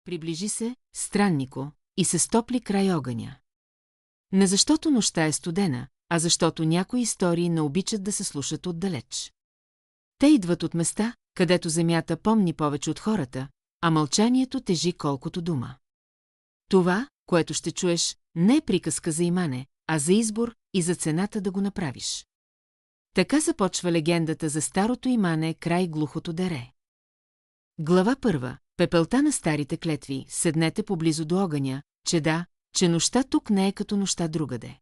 Приближи се, страннико, и се стопли край огъня. Не защото нощта е студена, а защото някои истории не обичат да се слушат отдалеч. Те идват от места, където земята помни повече от хората, а мълчанието тежи колкото дума. Това, което ще чуеш, не е приказка за имане, а за избор и за цената да го направиш. Така започва легендата за старото имане край глухото дере. Глава 1. Пепелта на старите клетви. Седнете поблизо до огъня, че нощта тук не е като нощта другаде.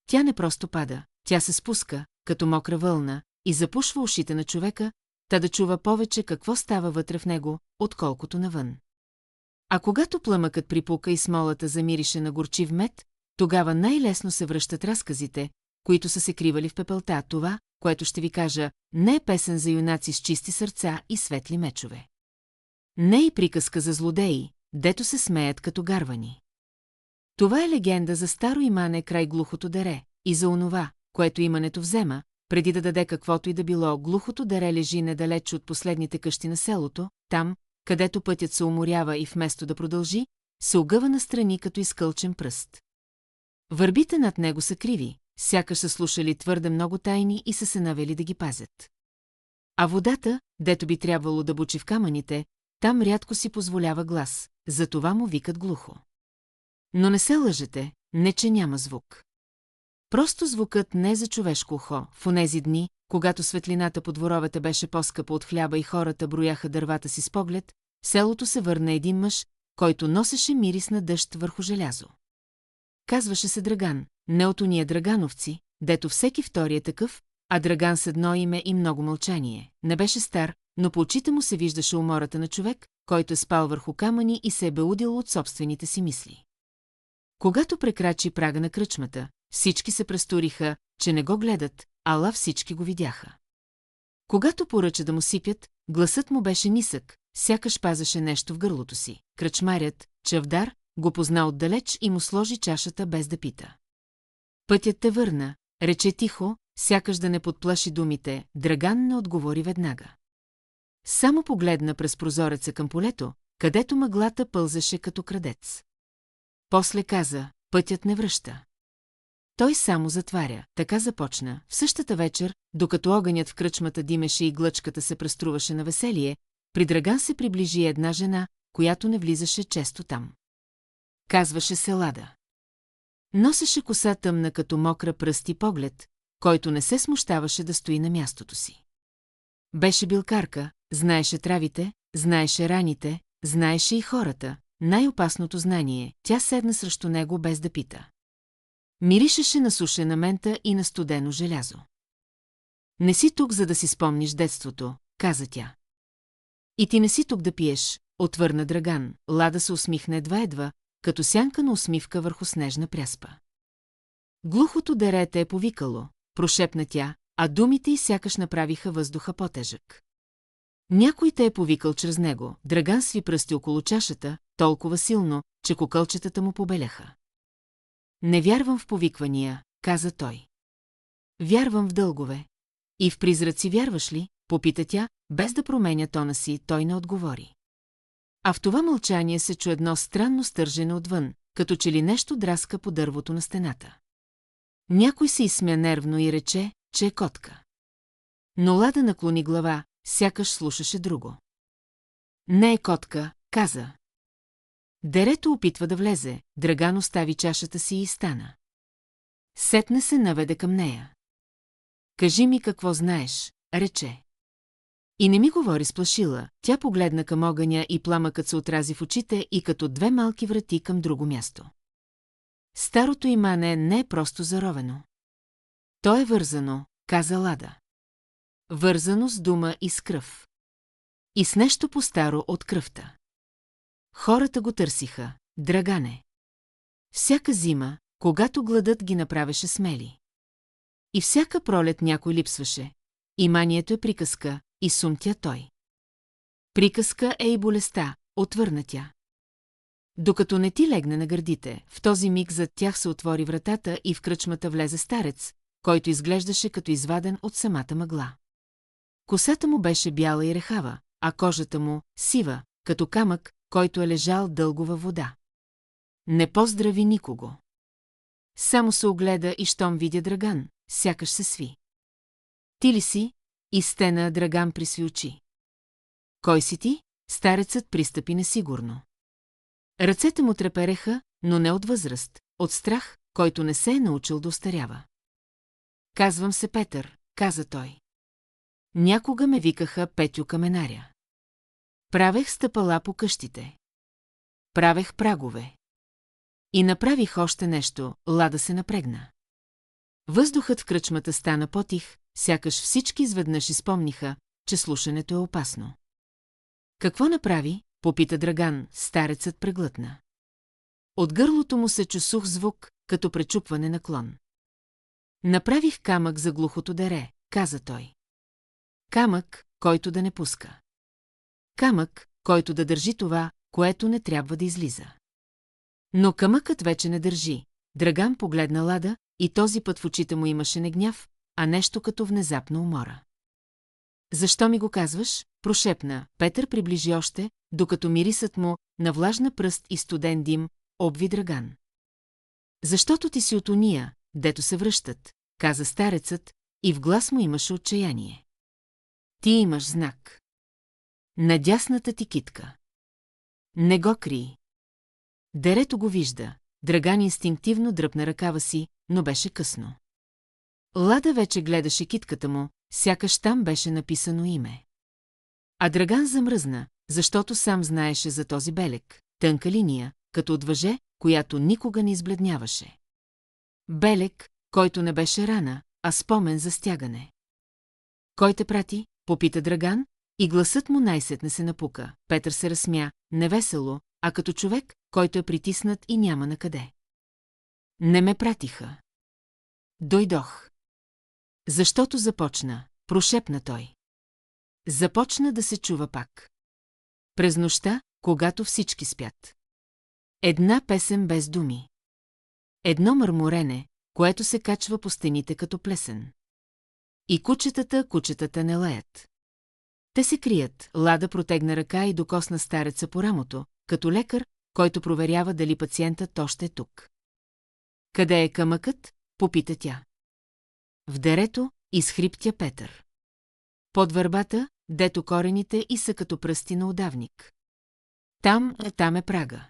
Тя не просто пада, тя се спуска, като мокра вълна, и запушва ушите на човека, та да чува повече какво става вътре в него, отколкото навън. А когато пламъкът припука и смолата замирише на горчив мед, тогава най-лесно се връщат разказите, които са се кривали в пепелта. Това, което ще ви кажа, не е песен за юнаци с чисти сърца и светли мечове. Не е и приказка за злодеи, дето се смеят като гарвани. Това е легенда за старо имане край глухото дере и за онова, което имането взема, преди да даде каквото и да било. Глухото дере лежи недалеч от последните къщи на селото, там, където пътят се уморява и вместо да продължи, се огъва настрани като изкълчен пръст. Върбите над него са криви, сякаш са слушали твърде много тайни и са се навели да ги пазят. А водата, дето би трябвало да бучи в камъните, там рядко си позволява глас, затова му викат глухо. Но не се лъжете, не че няма звук. Просто звукът не е за човешко ухо. В онези дни, когато светлината по дворовете беше по-скъпа от хляба и хората брояха дървата си с поглед, в селото се върна един мъж, който носеше мирис на дъжд върху желязо. Казваше се Драган, не от ония драгановци, дето всеки втори е такъв, а Драган с едно име и много мълчание. Не беше стар, но по очите му се виждаше умората на човек, който е спал върху камъни и се е беудил от собствените си мисли. Когато прекрачи прага на кръчмата, всички се престориха, че не го гледат, ала всички го видяха. Когато поръча да му сипят, гласът му беше нисък, сякаш пазеше нещо в гърлото си. Кръчмарят, чавдар, го позна отдалеч и му сложи чашата без да пита. Пътят те върна, рече тихо, сякаш да не подплаши думите. Драган не отговори веднага. Само погледна през прозореца към полето, където мъглата пълзаше като крадец. После каза, пътят не връща. Той само затваря, така започна. В същата вечер, докато огънят в кръчмата димеше и глъчката се преструваше на веселие, при Драган се приближи една жена, която не влизаше често там. Казваше се Лада. Носеше коса тъмна като мокра пръст и поглед, който не се смущаваше да стои на мястото си. Беше билкарка, знаеше травите, знаеше раните, знаеше и хората, най-опасното знание. Тя седна срещу него без да пита. Миришеше на сушена мента и на студено желязо. Не си тук, за да си спомниш детството, каза тя. И ти не си тук да пиеш, отвърна Драган. Лада се усмихна едва, като сянка на усмивка върху снежна пряспа. Глухото дере те е повикало, прошепна тя, а думите й сякаш направиха въздуха по-тежък. Някой те е повикал чрез него. Драган сви пръсти около чашата, толкова силно, че кокълчетата му побеляха. Не вярвам в повиквания, каза той. Вярвам в дългове. И в призраци вярваш ли? Попита тя, без да променя тона си, той не отговори. А в това мълчание се чу едно странно стържене отвън, като че ли нещо драска по дървото на стената. Някой се изсмя нервно и рече, че е котка. Но Лада наклони глава, сякаш слушаше друго. Не е котка, каза. Дерето опитва да влезе, Драган остави чашата си и стана. Сетне се наведе към нея. Кажи ми какво знаеш, рече. И не ми говори сплашила, тя погледна към огъня и пламъкът се отрази в очите и като две малки врати към друго място. Старото имане не е просто заровено. То е вързано, каза Лада. Вързано с дума и с кръв. И с нещо по-старо от кръвта. Хората го търсиха, Драгане. Всяка зима, когато гладът ги направеше смели. И всяка пролет някой липсваше. Иманието е приказка, и сумтя той. Приказка е и болестта, отвърна тя. Докато не ти легне на гърдите, в този миг зад тях се отвори вратата и в кръчмата влезе старец, който изглеждаше като изваден от самата мъгла. Косата му беше бяла и рехава, а кожата му – сива, като камък, който е лежал дълго във вода. Не поздрави никого. Само се огледа и щом видя Драган, сякаш се сви. Ти ли си? И стена Драган присви очи. Кой си ти? Старецът пристъпи несигурно. Ръцете му трепереха, но не от възраст, от страх, който не се е научил да остарява. Казвам се Петър, каза той. Някога ме викаха Петю Каменаря. Правех стъпала по къщите. Правех прагове. И направих още нещо, Лада се напрегна. Въздухът в кръчмата стана потих, сякаш всички изведнъж изпомниха, че слушането е опасно. Какво направи? Попита Драган, старецът преглътна. От гърлото му се чу сух звук, като пречупване на клон. Направих камък за глухото дере, каза той. Камък, който да не пуска. Камък, който да държи това, което не трябва да излиза. Но камъкът вече не държи. Драган погледна Лада и този път в очите му имаше не гняв, а нещо като внезапна умора. Защо ми го казваш? Прошепна. Петър приближи още, докато мирисът му на влажна пръст и студен дим обви Драган. Защото ти си от уния, дето се връщат, каза старецът, и в глас му имаше отчаяние. Ти имаш знак. На дясната ти китка. Не го крий. Дерето го вижда. Драган инстинктивно дръпна ръкава си, но беше късно. Лада вече гледаше китката му, сякаш там беше написано име. А Драган замръзна, защото сам знаеше за този белег, тънка линия, като от въже, която никога не избледняваше. Белег, който не беше рана, а спомен за стягане. Кой те прати? Попита Драган, и гласът му най-сетне се напука. Петър се разсмя, невесело, а като човек, който е притиснат и няма накъде. Не ме пратиха. Дойдох. Защото започна, прошепна той. Започна да се чува пак. През нощта, когато всички спят. Една песен без думи. Едно мърморене, което се качва по стените като плесен. И кучетата не лаят. Те се крият. Лада протегна ръка и докосна стареца по рамото, като лекар, който проверява дали пациентът още е тук. Къде е камъкът? Попита тя. В дерето изхриптя Петър. Под върбата, дето корените и са като пръсти на удавник. Там е прага.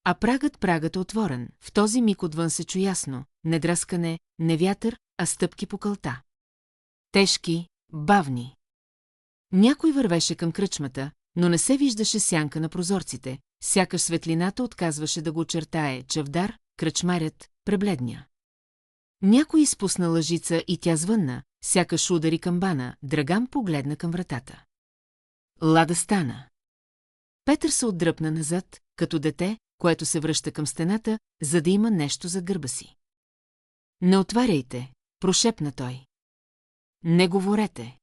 А прагът е отворен. В този миг отвън се чу ясно, не драскане, не вятър, а стъпки по кълта. Тежки, бавни. Някой вървеше към кръчмата, но не се виждаше сянка на прозорците, сякаш светлината отказваше да го очертае. Чавдар, кръчмарят, пребледня. Някой изпусна лъжица и тя звънна, сякаш удари камбана. Драган погледна към вратата. Лада стана. Петър се отдръпна назад, като дете, което се връща към стената, за да има нещо зад гърба си. Не отваряйте, прошепна той. Не говорете.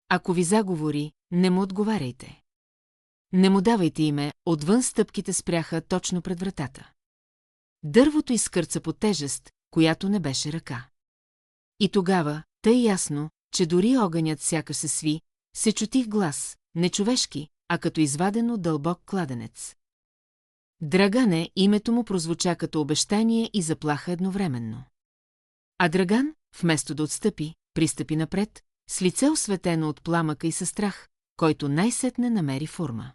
Ако ви заговори, не му отговаряйте. Не му давайте име, отвън стъпките спряха точно пред вратата. Дървото изкърца по тежест, която не беше ръка. И тогава, тъй ясно, че дори огънят сякаш се сви, се чутих глас, не човешки, а като изваден от дълбок кладенец. Драгане, името му прозвуча като обещание и заплаха едновременно. А Драган, вместо да отстъпи, пристъпи напред, с лице осветено от пламъка и със страх, който най-сетне намери форма.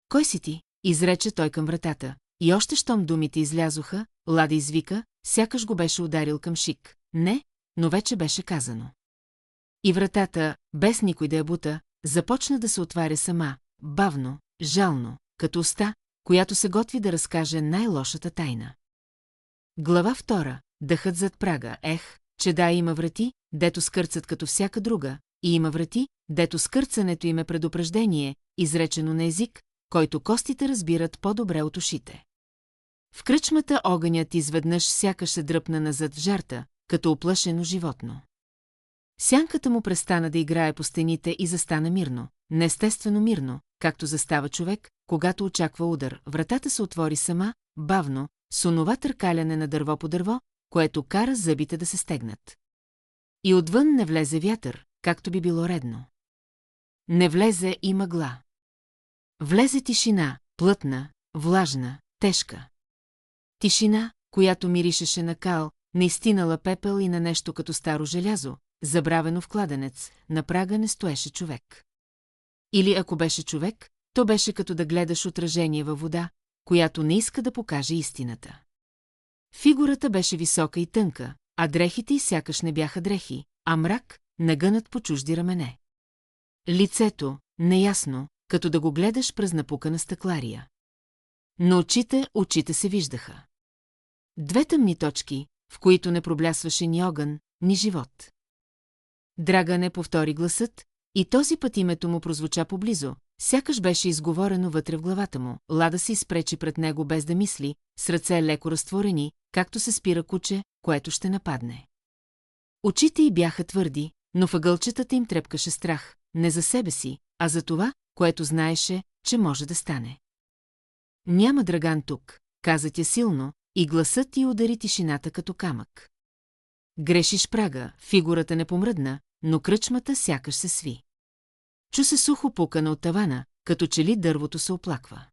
Кой си ти? Изрече той към вратата, и още щом думите излязоха, Лада извика, сякаш го беше ударил към шик. Не, но вече беше казано. И вратата, без никой да я бута, започна да се отваря сама, бавно, жално, като уста, която се готви да разкаже най-лошата тайна. Глава 2. Дъхът зад прага. Че да, има врати, дето скърцат като всяка друга, и има врати, дето скърцането им е предупреждение, изречено на език, който костите разбират по-добре от ушите. В кръчмата огънят изведнъж сякаш се дръпна назад в жарта, като оплашено животно. Сянката му престана да играе по стените и застана мирно, неестествено мирно, както застава човек, когато очаква удар. Вратата се отвори сама, бавно, с онова търкаляне на дърво по дърво, което кара зъбите да се стегнат. И отвън не влезе вятър, както би било редно. Не влезе и мъгла. Влезе тишина, плътна, влажна, тежка. Тишина, която миришеше на кал, на изтинала пепел и на нещо като старо желязо, забравено в кладенец, на прага не стоеше човек. Или ако беше човек, то беше като да гледаш отражение във вода, която не иска да покаже истината. Фигурата беше висока и тънка, а дрехите й сякаш не бяха дрехи, а мрак, нагънат по чужди рамене. Лицето, неясно, като да го гледаш през напукана стъклария. Но очите се виждаха. Две тъмни точки, в които не проблясваше ни огън, ни живот. Драгане, повтори гласът, и този път името му прозвуча поблизо, сякаш беше изговорено вътре в главата му. Лада се изпречи пред него без да мисли, с ръце леко разтворени, както се спира куче, което ще нападне. Очите й бяха твърди, но въгълчетата им трепкаше страх, не за себе си, а за това, което знаеше, че може да стане. Няма Драган тук, каза тя силно, и гласът й удари тишината като камък. Грешиш прага, фигурата не помръдна, но кръчмата сякаш се сви. Чу се сухо пукане от тавана, като че ли дървото се оплаква.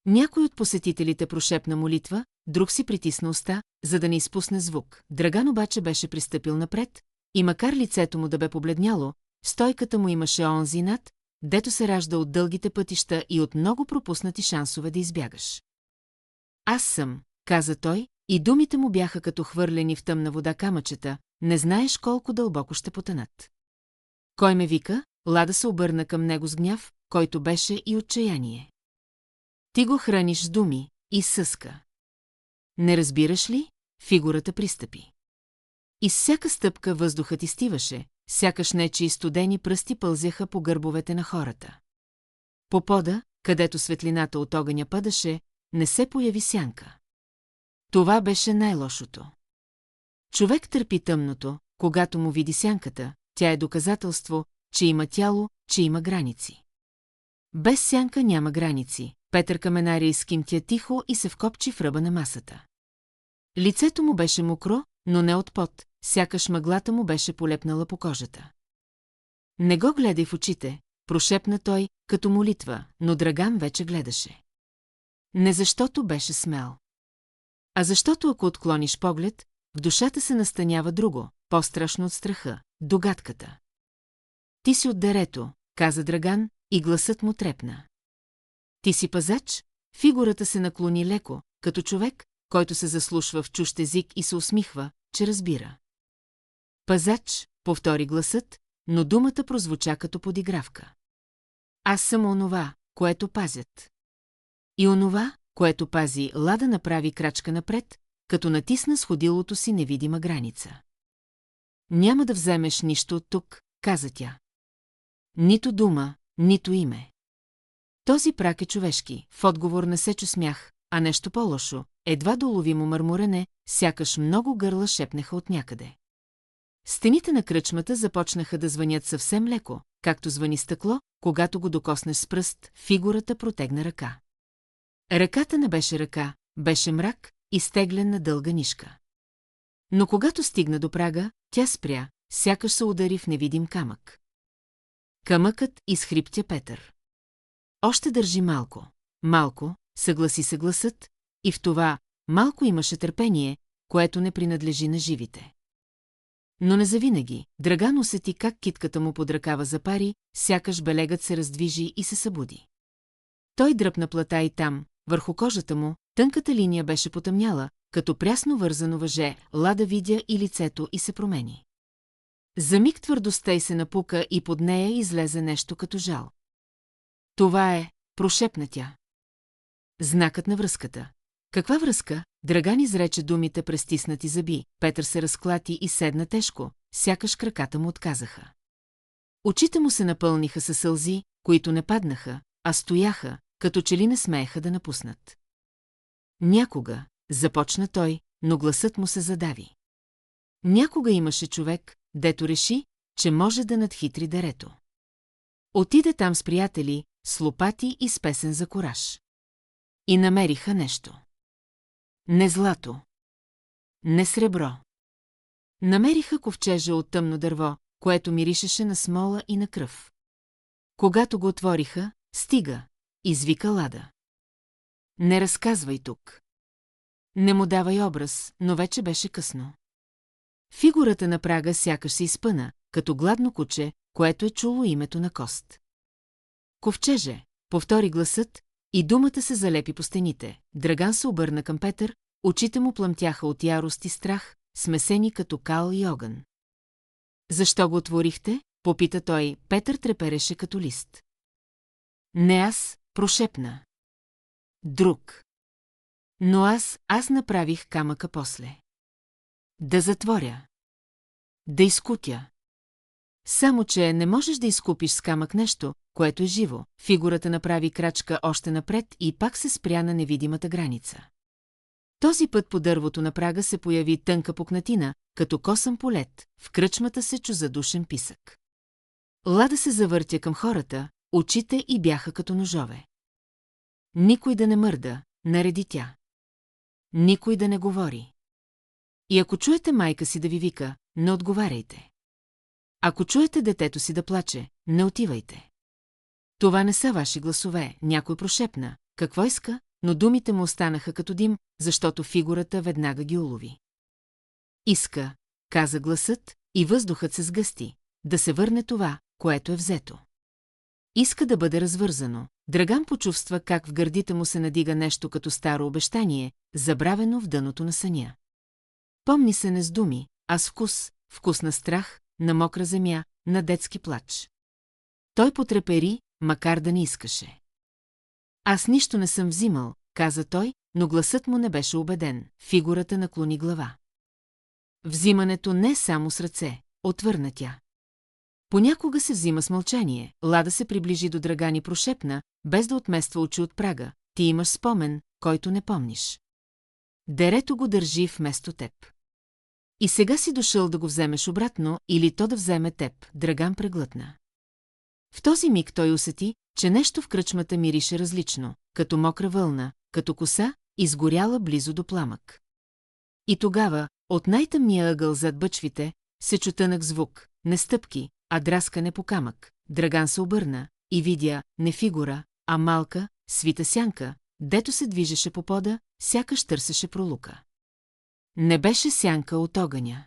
Някой от посетителите прошепна молитва, друг си притисна уста, за да не изпусне звук. Драган обаче беше пристъпил напред, и макар лицето му да бе побледняло, стойката му имаше онзи над, дето се ражда от дългите пътища и от много пропуснати шансове да избягаш. Аз съм, каза той, и думите му бяха като хвърлени в тъмна вода камъчета, не знаеш колко дълбоко ще потънат. Кой ме вика? Лада се обърна към него с гняв, който беше и отчаяние. Ти го храниш с думи и съска. Не разбираш ли? Фигурата пристъпи. И с всяка стъпка въздухът изтиваше, сякаш нечии студени пръсти пълзяха по гърбовете на хората. По пода, където светлината от огъня падаше, не се появи сянка. Това беше най-лошото. Човек търпи тъмното, когато му види сянката, тя е доказателство, че има тяло, че има граници. Без сянка няма граници. Петър каменари изкимтя тихо и се вкопчи в ръба на масата. Лицето му беше мокро, но не от пот, сякаш мъглата му беше полепнала по кожата. Не го гледай в очите, прошепна той, като молитва, но Драган вече гледаше. Не защото беше смел. А защото ако отклониш поглед, в душата се настанява друго, по-страшно от страха, догадката. Ти си от дерето, каза Драган, и гласът му трепна. Ти си пазач? Фигурата се наклони леко, като човек, който се заслушва в чужд език и се усмихва, че разбира. Пазач, повтори гласът, но думата прозвуча като подигравка. Аз съм онова, което пазят. И онова, което пази, Лада направи крачка напред, като натисна сходилото си невидима граница. Няма да вземеш нищо от тук, каза тя. Нито дума, нито име. Този прак е човешки, в отговор не се чу смях, а нещо по-лошо, едва доловимо мърморене, сякаш много гърла шепнеха от някъде. Стените на кръчмата започнаха да звънят съвсем леко, както звъни стъкло, когато го докоснеш с пръст, фигурата протегна ръка. Ръката не беше ръка, беше мрак, изтеглен на дълга нишка. Но когато стигна до прага, тя спря, сякаш се удари в невидим камък. Камъкът изхриптя Петър. Още държи малко. Малко, съгласи се гласът, и в това малко имаше търпение, което не принадлежи на живите. Но не завинаги. Драган усети как китката му под ръкава запари, сякаш белегът се раздвижи и се събуди. Той дръпна плата и там, върху кожата му, тънката линия беше потъмняла, като прясно вързано въже, Лада видя и лицето и се промени. За миг твърдостта й се напука и под нея излезе нещо като жал. Това е, прошепна тя. Знакът на връзката. Каква връзка? Драган изрече думите през стиснати зъби. Петър се разклати и седна тежко, сякаш краката му отказаха. Очите му се напълниха със сълзи, които не паднаха, а стояха, като че ли не смееха да напуснат. Някога, започна той, но гласът му се задави. Някога имаше човек, дето реши, че може да надхитри дерето. Отиде там с приятели, с лопати и с песен за кураж. И намериха нещо. Не злато. Не сребро. Намериха ковчежа от тъмно дърво, което миришеше на смола и на кръв. Когато го отвориха, стига, извика Лада. Не разказвай тук. Не му давай образ, но вече беше късно. Фигурата на прага сякаш се изпъна, като гладно куче, което е чуло името на Кост. Ковчеже, повтори гласът, и думата се залепи по стените. Драган се обърна към Петър, очите му плъмтяха от ярост и страх, смесени като кал и огън. Защо го отворихте? Попита той. Петър трепереше като лист. Не аз, прошепна. Друг. Но аз направих камъка после. Да затворя. Да изкутя. Само че не можеш да изкупиш с камък нещо, което е живо. Фигурата направи крачка още напред и пак се спря на невидимата граница. Този път по дървото на прага се появи тънка пукнатина, като косъм полет, в кръчмата се чу задушен писък. Лада се завъртя към хората, очите й бяха като ножове. Никой да не мърда, нареди тя. Никой да не говори. И ако чуете майка си да ви вика, не отговаряйте. Ако чуете детето си да плаче, не отивайте. Това не са ваши гласове, някой прошепна, какво иска, но думите му останаха като дим, защото фигурата веднага ги улови. Иска, каза гласът, и въздухът се сгъсти, да се върне това, което е взето. Иска да бъде развързано. Драган почувства как в гърдите му се надига нещо като старо обещание, забравено в дъното на съня. Помни се не с думи, а с вкус, вкус на страх, на мокра земя, на детски плач. Той потрепери, макар да не искаше. Аз нищо не съм взимал, каза той, но гласът му не беше убеден. Фигурата наклони глава. Взимането не е само с ръце, отвърна тя. Понякога се взима с мълчание. Лада се приближи до Драган и прошепна, без да отмества очи от прага. Ти имаш спомен, който не помниш. Дерето го държи вместо теб. И сега си дошъл да го вземеш обратно, или то да вземе теб, Драган преглътна. В този миг той усети, че нещо в кръчмата мирише различно, като мокра вълна, като коса, изгоряла близо до пламък. И тогава, от най-тъмния ъгъл зад бъчвите, се чу тънък звук, не стъпки, а драскане по камък. Драган се обърна и видя не фигура, а малка, свита сянка, дето се движеше по пода, сякаш търсеше пролука. Не беше сянка от огъня.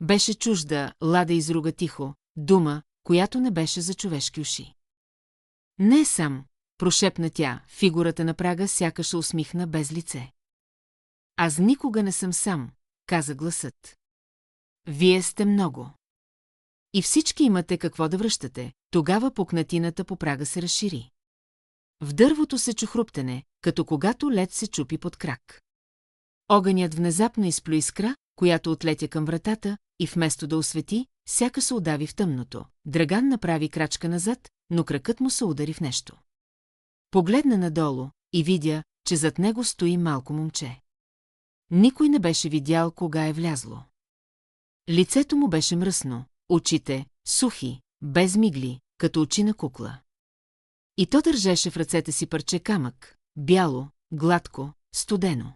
Беше чужда, Лада изруга тихо, дума, която не беше за човешки уши. Не е сам, прошепна тя, фигурата на прага сякаш се усмихна без лице. Аз никога не съм сам, каза гласът. Вие сте много. И всички имате какво да връщате, тогава пукнатината по прага се разшири. В дървото се чу хруптене, като когато лед се чупи под крак. Огънят внезапно изплю искра, която отлетя към вратата, и вместо да освети, сякаш се удави в тъмното. Драган направи крачка назад, но кракът му се удари в нещо. Погледна надолу и видя, че зад него стои малко момче. Никой не беше видял кога е влязло. Лицето му беше мръсно, очите сухи, без мигли, като очи на кукла. И то държеше в ръцете си парче камък, бяло, гладко, студено.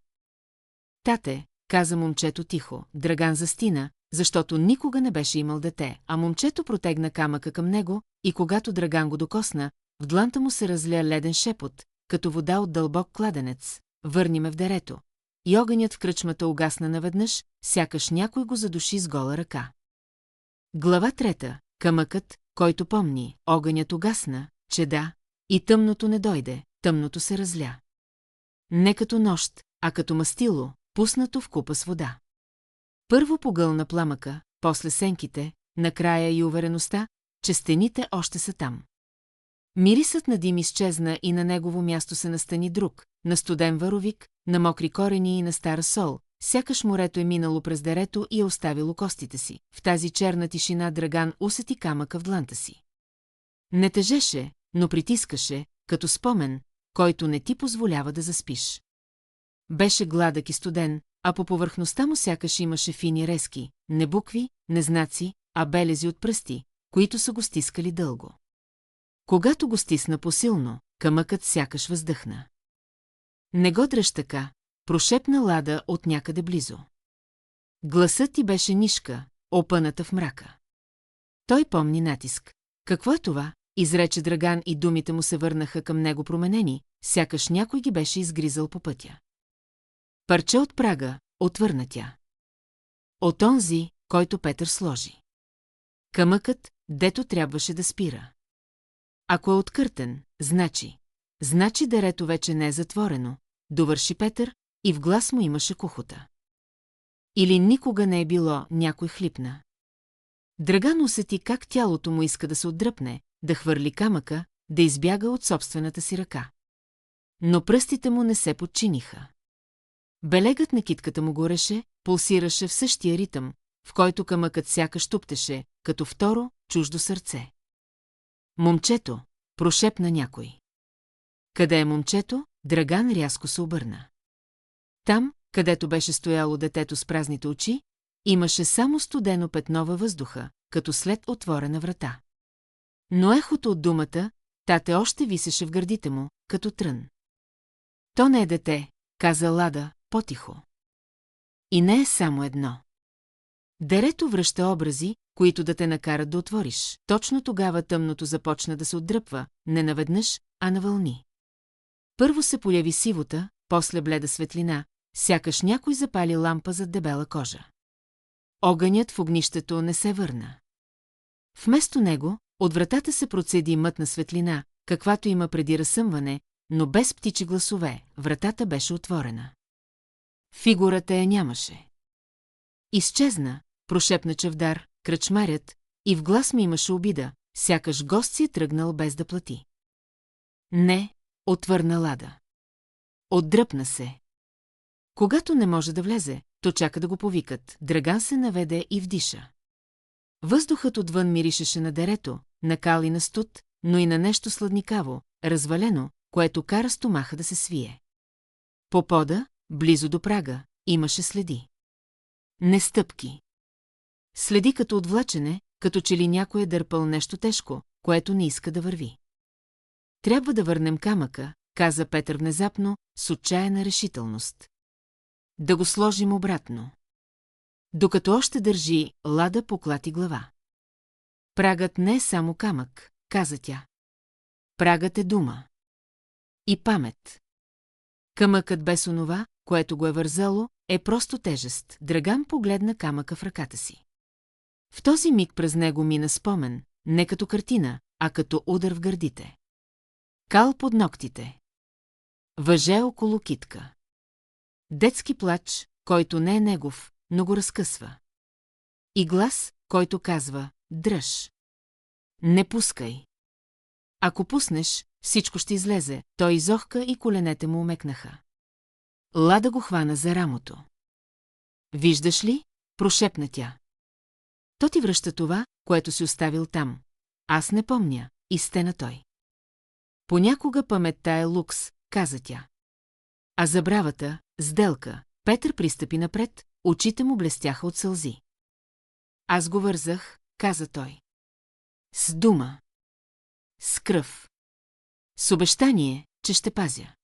Тате, каза момчето тихо, Драган застина, защото никога не беше имал дете, а момчето протегна камъка към него, и когато Драган го докосна, в дланта му се разля леден шепот, като вода от дълбок кладенец. Върни ме в дерето. И огънят в кръчмата угасна наведнъж, сякаш някой го задуши с гола ръка. Глава 3. Камъкът, който помни, огънят угасна, че да, и тъмното не дойде, тъмното се разля. Не като нощ, а като мастило, пуснато в купа с вода. Първо погълна пламъка, после сенките, накрая и увереността, че стените още са там. Мирисът на дим изчезна и на негово място се настани друг, на студен варовик, на мокри корени и на стара сол, сякаш морето е минало през дерето и е оставило костите си. В тази черна тишина Драган усети камъка в дланта си. Не тежеше, но притискаше, като спомен, който не ти позволява да заспиш. Беше гладък и студен, а по повърхността му сякаш имаше фини резки, не букви, не знаци, а белези от пръсти, които са го стискали дълго. Когато го стисна посилно, камъкът сякаш въздъхна. Не го дръж така, прошепна Лада от някъде близо. Гласът ти беше нишка, опъната в мрака. Той помни натиск. Какво е това? изрече Драган и думите му се върнаха към него променени, сякаш някой ги беше изгризал по пътя. Парче от прага, отвърна тя. От онзи, който Петър сложи. Камъкът, дето трябваше да спира. Ако е откъртен, значи дерето вече не е затворено, довърши Петър, и в глас му имаше кухота. Или никога не е било, някой хлипна. Драган усети как тялото му иска да се отдръпне, да хвърли камъка, да избяга от собствената си ръка. Но пръстите му не се подчиниха. Белегът на китката му гореше, пулсираше в същия ритъм, в който камъкът сякаш туптеше, като второ, чуждо сърце. Момчето, прошепна някой. Къде е момчето? Драган рязко се обърна. Там, където беше стояло детето с празните очи, имаше само студено петно във въздуха, като след отворена врата. Но ехото от думата, тате още висеше в гърдите му, като трън. То не е дете, каза Лада, потихо. И не е само едно. Дерето връща образи, които да те накарат да отвориш. Точно тогава тъмното започна да се отдръпва, не наведнъж, а на вълни. Първо се появи сивота, после бледа светлина, сякаш някой запали лампа зад дебела кожа. Огънят в огнището не се върна. Вместо него, от вратата се процеди мътна светлина, каквато има преди разсъмване, но без птичи гласове, вратата беше отворена. Фигурата я нямаше. Изчезна, прошепна Чавдар, кръчмарят, и в глас ми имаше обида, сякаш гост си е тръгнал без да плати. Не, отвърна Лада. Отдръпна се. Когато не може да влезе, то чака да го повикат. Драган се наведе и вдиша. Въздухът отвън миришеше на дерето, на кал и на студ, но и на нещо сладникаво, развалено, което кара стомаха да се свие. По пода, близо до прага, имаше следи. Не стъпки. Следи като отвлачене, като че ли някой е дърпал нещо тежко, което не иска да върви. Трябва да върнем камъка, каза Петър внезапно, с отчаяна решителност. Да го сложим обратно. Докато още държи, Лада поклати глава. Прагът не е само камък, каза тя. Прагът е дума. И памет. Камъкът без онова, което го е вързало, е просто тежест. Драган погледна камъка в ръката си. В този миг през него мина спомен, не като картина, а като удар в гърдите. Кал под ногтите. Въже около китка. Детски плач, който не е негов, но го разкъсва. И глас, който казва «Дръж». Не пускай. Ако пуснеш, всичко ще излезе, той изохка и коленете му умекнаха. Лада го хвана за рамото. Виждаш ли? Прошепна тя. То ти връща това, което си оставил там. Аз не помня, изтена той. Понякога паметта е лукс, каза тя. А забравата, сделка. Петър пристъпи напред, очите му блестяха от сълзи. Аз го вързах, каза той. С дума. С кръв. С обещание, че ще пазя.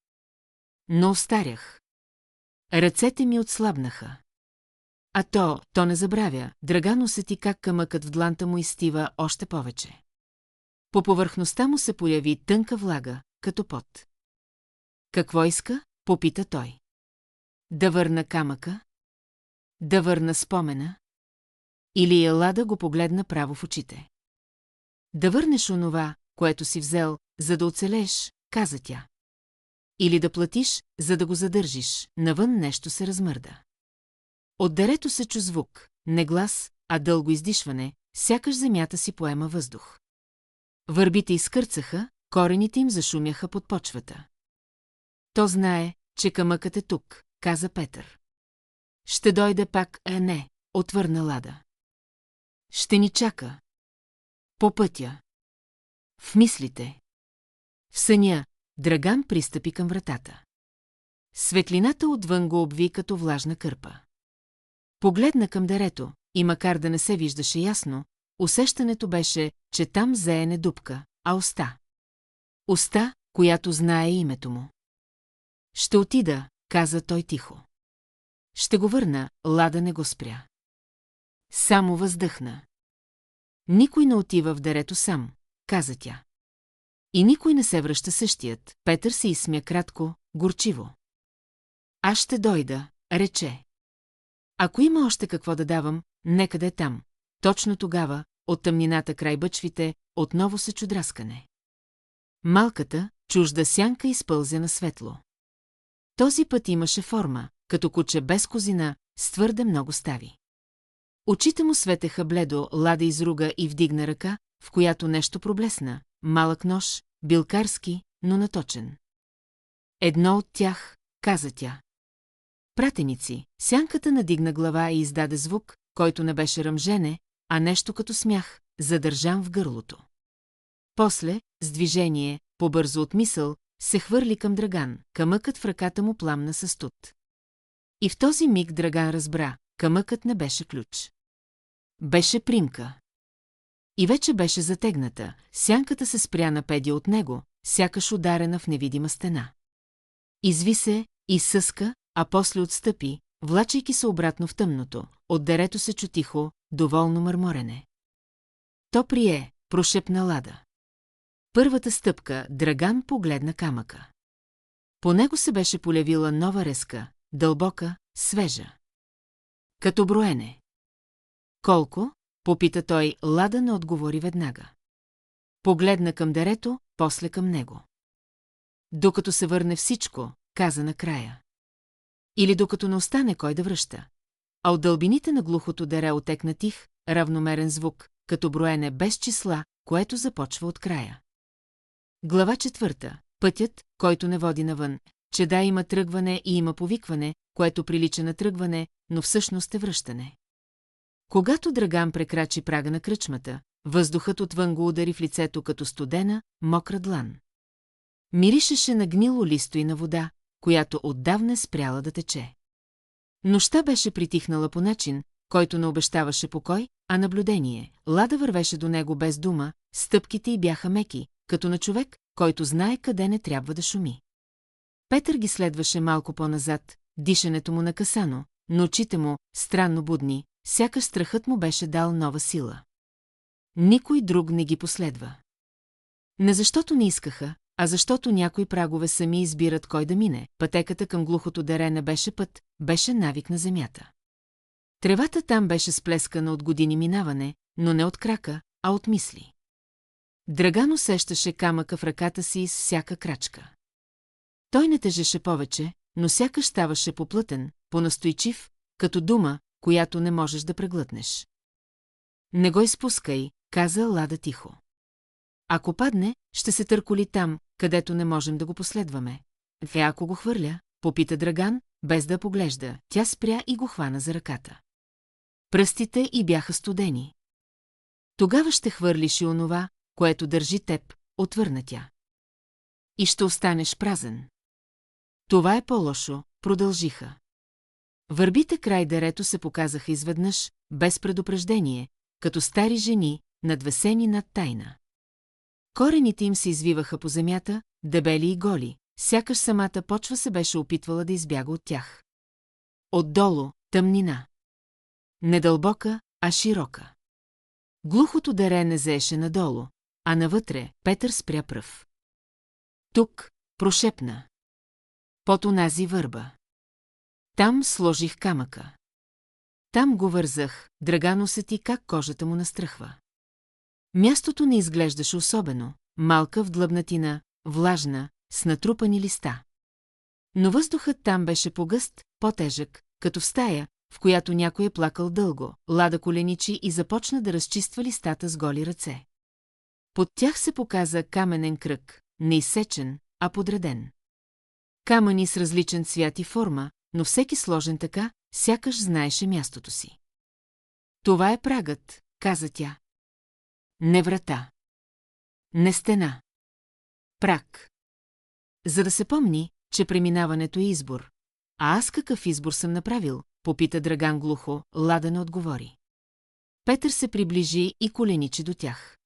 Но остарях. Ръцете ми отслабнаха. А то не забравя, Драган усети как камъкът в дланта му изстива още повече. По повърхността му се появи тънка влага, като пот. Какво иска? Попита той. Да върна камъка? Да върна спомена? Или Лада го погледна право в очите. Да върнеш онова, което си взел, за да оцелееш, каза тя. Или да платиш, за да го задържиш, навън нещо се размърда. От дерето се чу звук, не глас, а дълго издишване, сякаш земята си поема въздух. Върбите изкърцаха, корените им зашумяха под почвата. То знае, че камъкът е тук, каза Петър. Ще дойде пак, не, отвърна Лада. Ще ни чака. По пътя. В мислите. В съня, Драган пристъпи към вратата. Светлината отвън го обви като влажна кърпа. Погледна към дерето, и макар да не се виждаше ясно, усещането беше, че там зеене дупка, а уста. Уста, която знае името му. Ще отида, каза той тихо. Ще го върна, Лада не го спря. Само въздъхна. Никой не отива в дерето сам, каза тя. И никой не се връща същият. Петър се изсмя кратко, горчиво. Аз ще дойда, рече. Ако има още какво да давам, нека да е там. Точно тогава, от тъмнината край бъчвите, отново се чудраскане. Малката, чужда сянка изпълзя на светло. Този път имаше форма, като куче без козина, с твърде много стави. Очите му светеха бледо, Лада изруга и вдигна ръка, в която нещо проблесна, малък нож, билкарски, но наточен. Едно от тях, каза тя. Пратеници, сянката надигна глава и издаде звук, който не беше ръмжене, а нещо като смях, задържан в гърлото. После, с движение, побързо от мисъл, се хвърли към Драган, камъкът в ръката му пламна със студ. И в този миг Драган разбра, камъкът не беше ключ. Беше примка. И вече беше затегната, сянката се спря на педи от него, сякаш ударена в невидима стена. Изви се, изсъска, а после отстъпи, влачайки се обратно в тъмното, от дерето се чу тихо, доволно мърморене. То прие, прошепна Лада. Първата стъпка, Драган погледна камъка. По него се беше полявила нова резка, дълбока, свежа. Като броене. Колко? Попита той, Лада не отговори веднага. Погледна към дерето, после към него. Докато се върне всичко, каза накрая. Или докато не остане кой да връща. А от дълбините на глухото дере отекна тих, равномерен звук, като броене без числа, което започва от края. Глава 4. Пътят, който не води навън. Че да, има тръгване и има повикване, което прилича на тръгване, но всъщност е връщане. Когато Драган прекрачи прага на кръчмата, въздухът отвън го удари в лицето като студена, мокра длан. Миришеше на гнило листо и на вода, която отдавна спряла да тече. Нощта беше притихнала по начин, който не обещаваше покой, а наблюдение. Лада вървеше до него без дума, стъпките й бяха меки, като на човек, който знае къде не трябва да шуми. Петър ги следваше малко по-назад, дишането му накъсано, но очите му, странно будни, сякаш страхът му беше дал нова сила. Никой друг не ги последва. Не защото не искаха, а защото някои прагове сами избират кой да мине. Пътеката към глухото дере не беше път, беше навик на земята. Тревата там беше сплескана от години минаване, но не от крака, а от мисли. Драган усещаше камъка в ръката си с всяка крачка. Той не тежеше повече, но сякаш ставаше поплътен, понастойчив, като дума, която не можеш да преглътнеш. Не го изпускай, каза Лада тихо. Ако падне, ще се търколи там, където не можем да го последваме. Ако го хвърля, попита Драган, без да поглежда, тя спря и го хвана за ръката. Пръстите й бяха студени. Тогава ще хвърлиш и онова, което държи теб, отвърна тя. И ще останеш празен. Това е по-лошо, продължиха. Върбите край дерето се показаха изведнъж, без предупреждение, като стари жени, надвесени над тайна. Корените им се извиваха по земята, дебели и голи, сякаш самата почва се беше опитвала да избяга от тях. Отдолу – тъмнина. Недълбока, а широка. Глухото дере не зееше надолу, а навътре Петър спря пръв. Тук, прошепна. Под онази върба. Там сложих камъка. Там го вързах, Драган усети как кожата му настръхва. Мястото не изглеждаше особено, малка вдлъбнатина, влажна, с натрупани листа. Но въздухът там беше по-гъст, по-тежък, като в стая, в която някой е плакал дълго. Лада коленичи и започна да разчиства листата с голи ръце. Под тях се показа каменен кръг, не изсечен, а подреден. Камъни с различен цвят и форма, но всеки сложен така, сякаш знаеше мястото си. Това е прагът, каза тя. Не врата. Не стена. Праг. За да се помни, че преминаването е избор. А аз какъв избор съм направил, попита Драган глухо, Лада не отговори. Петър се приближи и коленичи до тях.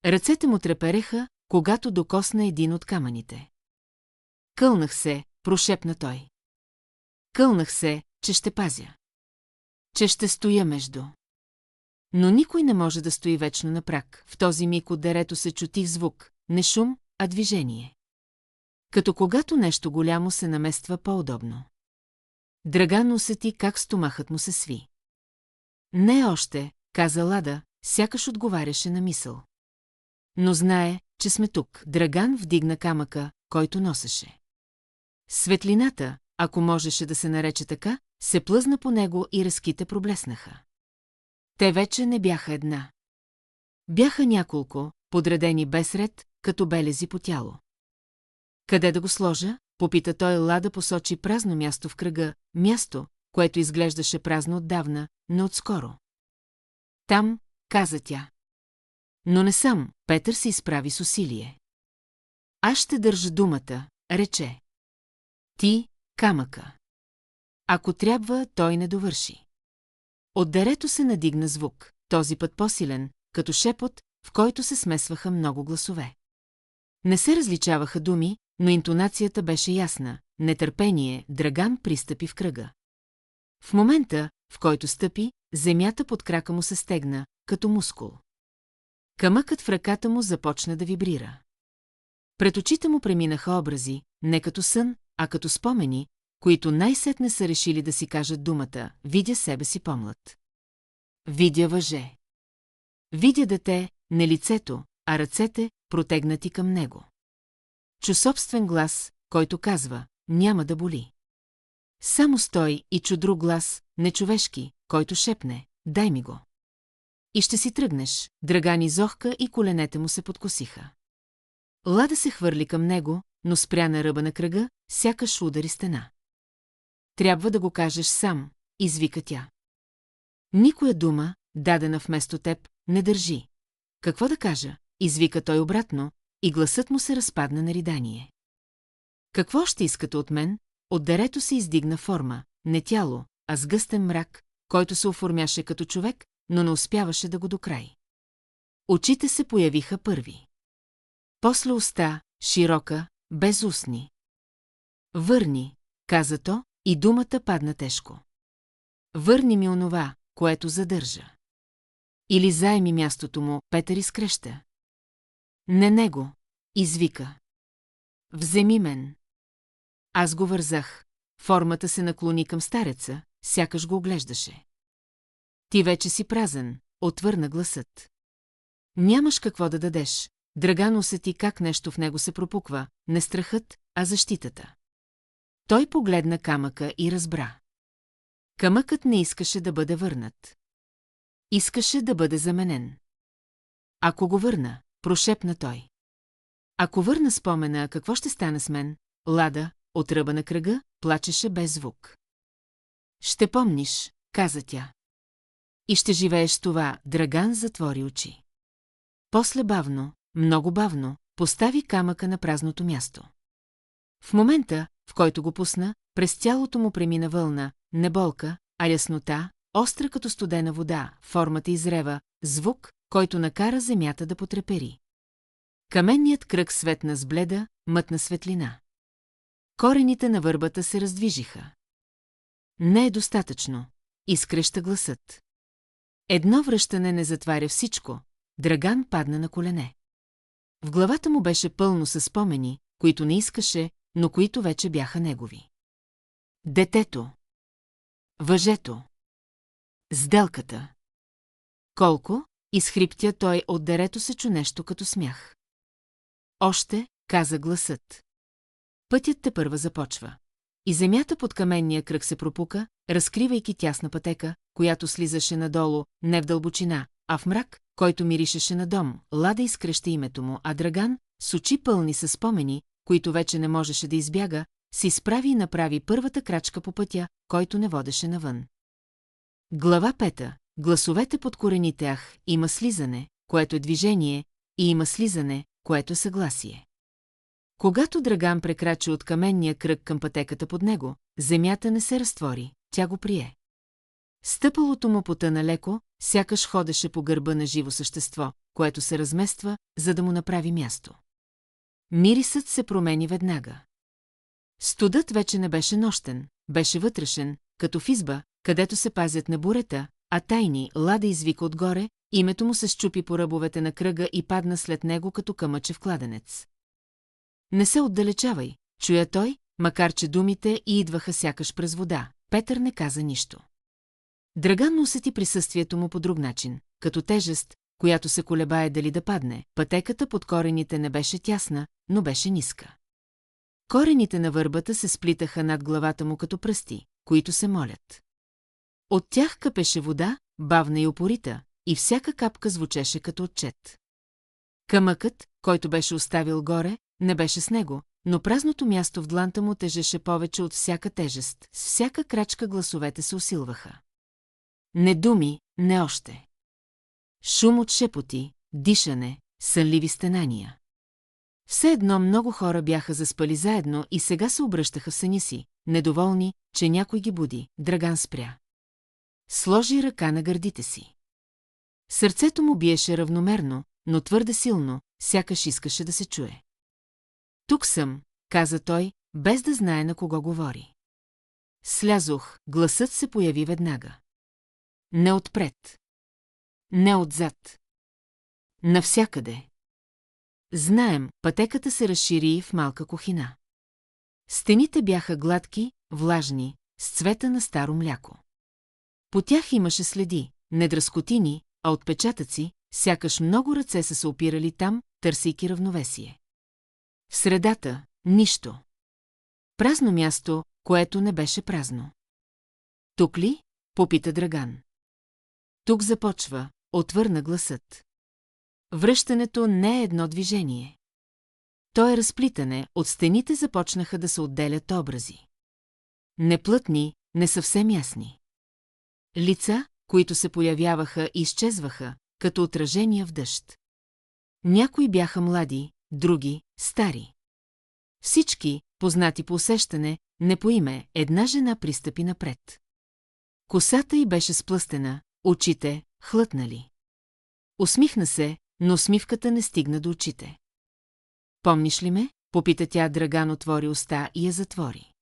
Ръцете му трепереха, когато докосна един от камъните. Кълнах се, прошепна той. Кълнах се, че ще пазя. Че ще стоя между. Но никой не може да стои вечно на праг. В този миг от дерето се чу тих звук, не шум, а движение. Като когато нещо голямо се намества по-удобно. Драган усети как стомахът му се сви. Не още, каза Лада, сякаш отговаряше на мисъл. Но знае, че сме тук. Драган вдигна камъка, който носеше. Светлината, ако можеше да се нарече така, се плъзна по него и ръските проблеснаха. Те вече не бяха една. Бяха няколко, подредени без ред, като белези по тяло. Къде да го сложа? Попита той. Лада посочи празно място в кръга, място, което изглеждаше празно отдавна, но отскоро. Там, каза тя. Но не сам, Петър се изправи с усилие. Аз ще държа думата, рече. Ти, камъка. Ако трябва, той не довърши. От дерето се надигна звук, този път по-силен, като шепот, в който се смесваха много гласове. Не се различаваха думи, но интонацията беше ясна. Нетърпение, Драган пристъпи в кръга. В момента, в който стъпи, земята под крака му се стегна, като мускул. Камъкът в ръката му започна да вибрира. Пред очите му преминаха образи, не като сън, а като спомени, които най-сетне са решили да си кажат думата: видя себе си по-млад. Видя въже. Видя дете, не лицето, а ръцете, протегнати към него. Чу собствен глас, който казва: няма да боли. Само стой, и чу друг глас, нечовешки, който шепне: дай ми го. И ще си тръгнеш. Драган изохка и коленете му се подкосиха. Лада се хвърли към него, но спря на ръба на кръга, сякаш удари стена. Трябва да го кажеш сам, извика тя. Никоя дума, дадена вместо теб, не държи. Какво да кажа? Извика той обратно, и гласът му се разпадна на ридание. Какво ще искате от мен? От дерето се издигна форма, не тяло, а сгъстен мрак, който се оформяше като човек, но не успяваше да го докрай. Очите се появиха първи. После уста, широка, без устни. Върни, каза то, и думата падна тежко. Върни ми онова, което задържа. Или заеми мястото му, Петър изкреща. Не него, извика. Вземи мен. Аз го вързах. Формата се наклони към стареца, сякаш го оглеждаше. Ти вече си празен, отвърна гласът. Нямаш какво да дадеш. Драган усети как нещо в него се пропуква, не страхът, а защитата. Той погледна камъка и разбра. Камъкът не искаше да бъде върнат. Искаше да бъде заменен. Ако го върна, прошепна той. Ако върна спомена, какво ще стане с мен? Лада, от ръба на кръга, плачеше без звук. Ще помниш, каза тя. И ще живееш това. Драган затвори очи. После бавно, много бавно, постави камъка на празното място. В момента, в който го пусна, през тялото му премина вълна, не болка, а яснота, остра като студена вода, формата изрева, звук, който накара земята да потрепери. Каменният кръг светна с бледа, мътна светлина. Корените на върбата се раздвижиха. Не е достатъчно, изкреща гласът. Едно връщане не затваря всичко. Драган падна на колене. В главата му беше пълно със спомени, които не искаше, но които вече бяха негови. Детето. Въжето. Сделката. Колко? Изхриптя той, от дерето се чу нещо като смях. Още, каза гласът. Пътят тепърва започва. И земята под каменния кръг се пропука, разкривайки тясна пътека, която слизаше надолу, не в дълбочина, а в мрак, който миришеше на дом. Лада изкреща името му, а Драган, с очи пълни със спомени, които вече не можеше да избяга, се изправи и направи първата крачка по пътя, който не водеше навън. Глава 5. Гласовете под корените. Ах, има слизане, което е движение, и има слизане, което е съгласие. Когато Драган прекрачи от каменния кръг към пътеката под него, земята не се разтвори, тя го прие. Стъпалото му потъна леко, сякаш ходеше по гърба на живо същество, което се размества, за да му направи място. Мирисът се промени веднага. Студът вече не беше нощен, беше вътрешен, като в изба, където се пазят на бурета, а тайни. Лада извика отгоре, името му се счупи по ръбовете на кръга и падна след него като камъчев кладенец. Не се отдалечавай, чуя той, макар че думите и идваха сякаш през вода. Петър не каза нищо. Драган усети присъствието му по друг начин, като тежест, която се колебае дали да падне. Пътеката под корените не беше тясна, но беше ниска. Корените на върбата се сплитаха над главата му като пръсти, които се молят. От тях къпеше вода, бавна и упорита, и всяка капка звучеше като отчет. Камъкът, който беше оставил горе, не беше с него, но празното място в дланта му тежеше повече от всяка тежест. С всяка крачка гласовете се усилваха. Не думи, не още. Шум от шепоти, дишане, сънливи стенания. Все едно много хора бяха заспали заедно и сега се обръщаха в съня си, недоволни, че някой ги буди. Драган спря. Сложи ръка на гърдите си. Сърцето му биеше равномерно, но твърде силно, сякаш искаше да се чуе. Тук съм, каза той, без да знае на кого говори. Слязох, гласът се появи веднага. Не отпред. Не отзад. Навсякъде. Знаем, пътеката се разшири в малка кухина. Стените бяха гладки, влажни, с цвета на старо мляко. По тях имаше следи, не дръскотини, а отпечатъци, сякаш много ръце са се опирали там, търсейки равновесие. В средата – нищо. Празно място, което не беше празно. Тук ли? Попита Драган. Тук започва, отвърна гласът. Връщането не е едно движение. То е разплитане, от стените започнаха да се отделят образи. Неплътни, не съвсем ясни. Лица, които се появяваха и изчезваха, като отражения в дъжд. Някои бяха млади, други – стари. Всички, познати по усещане, не по име, една жена пристъпи напред. Косата й беше сплъстена, очите – хлътнали. Усмихна се, но усмивката не стигна до очите. Помниш ли ме? Попита тя. Драган отвори уста и я затвори.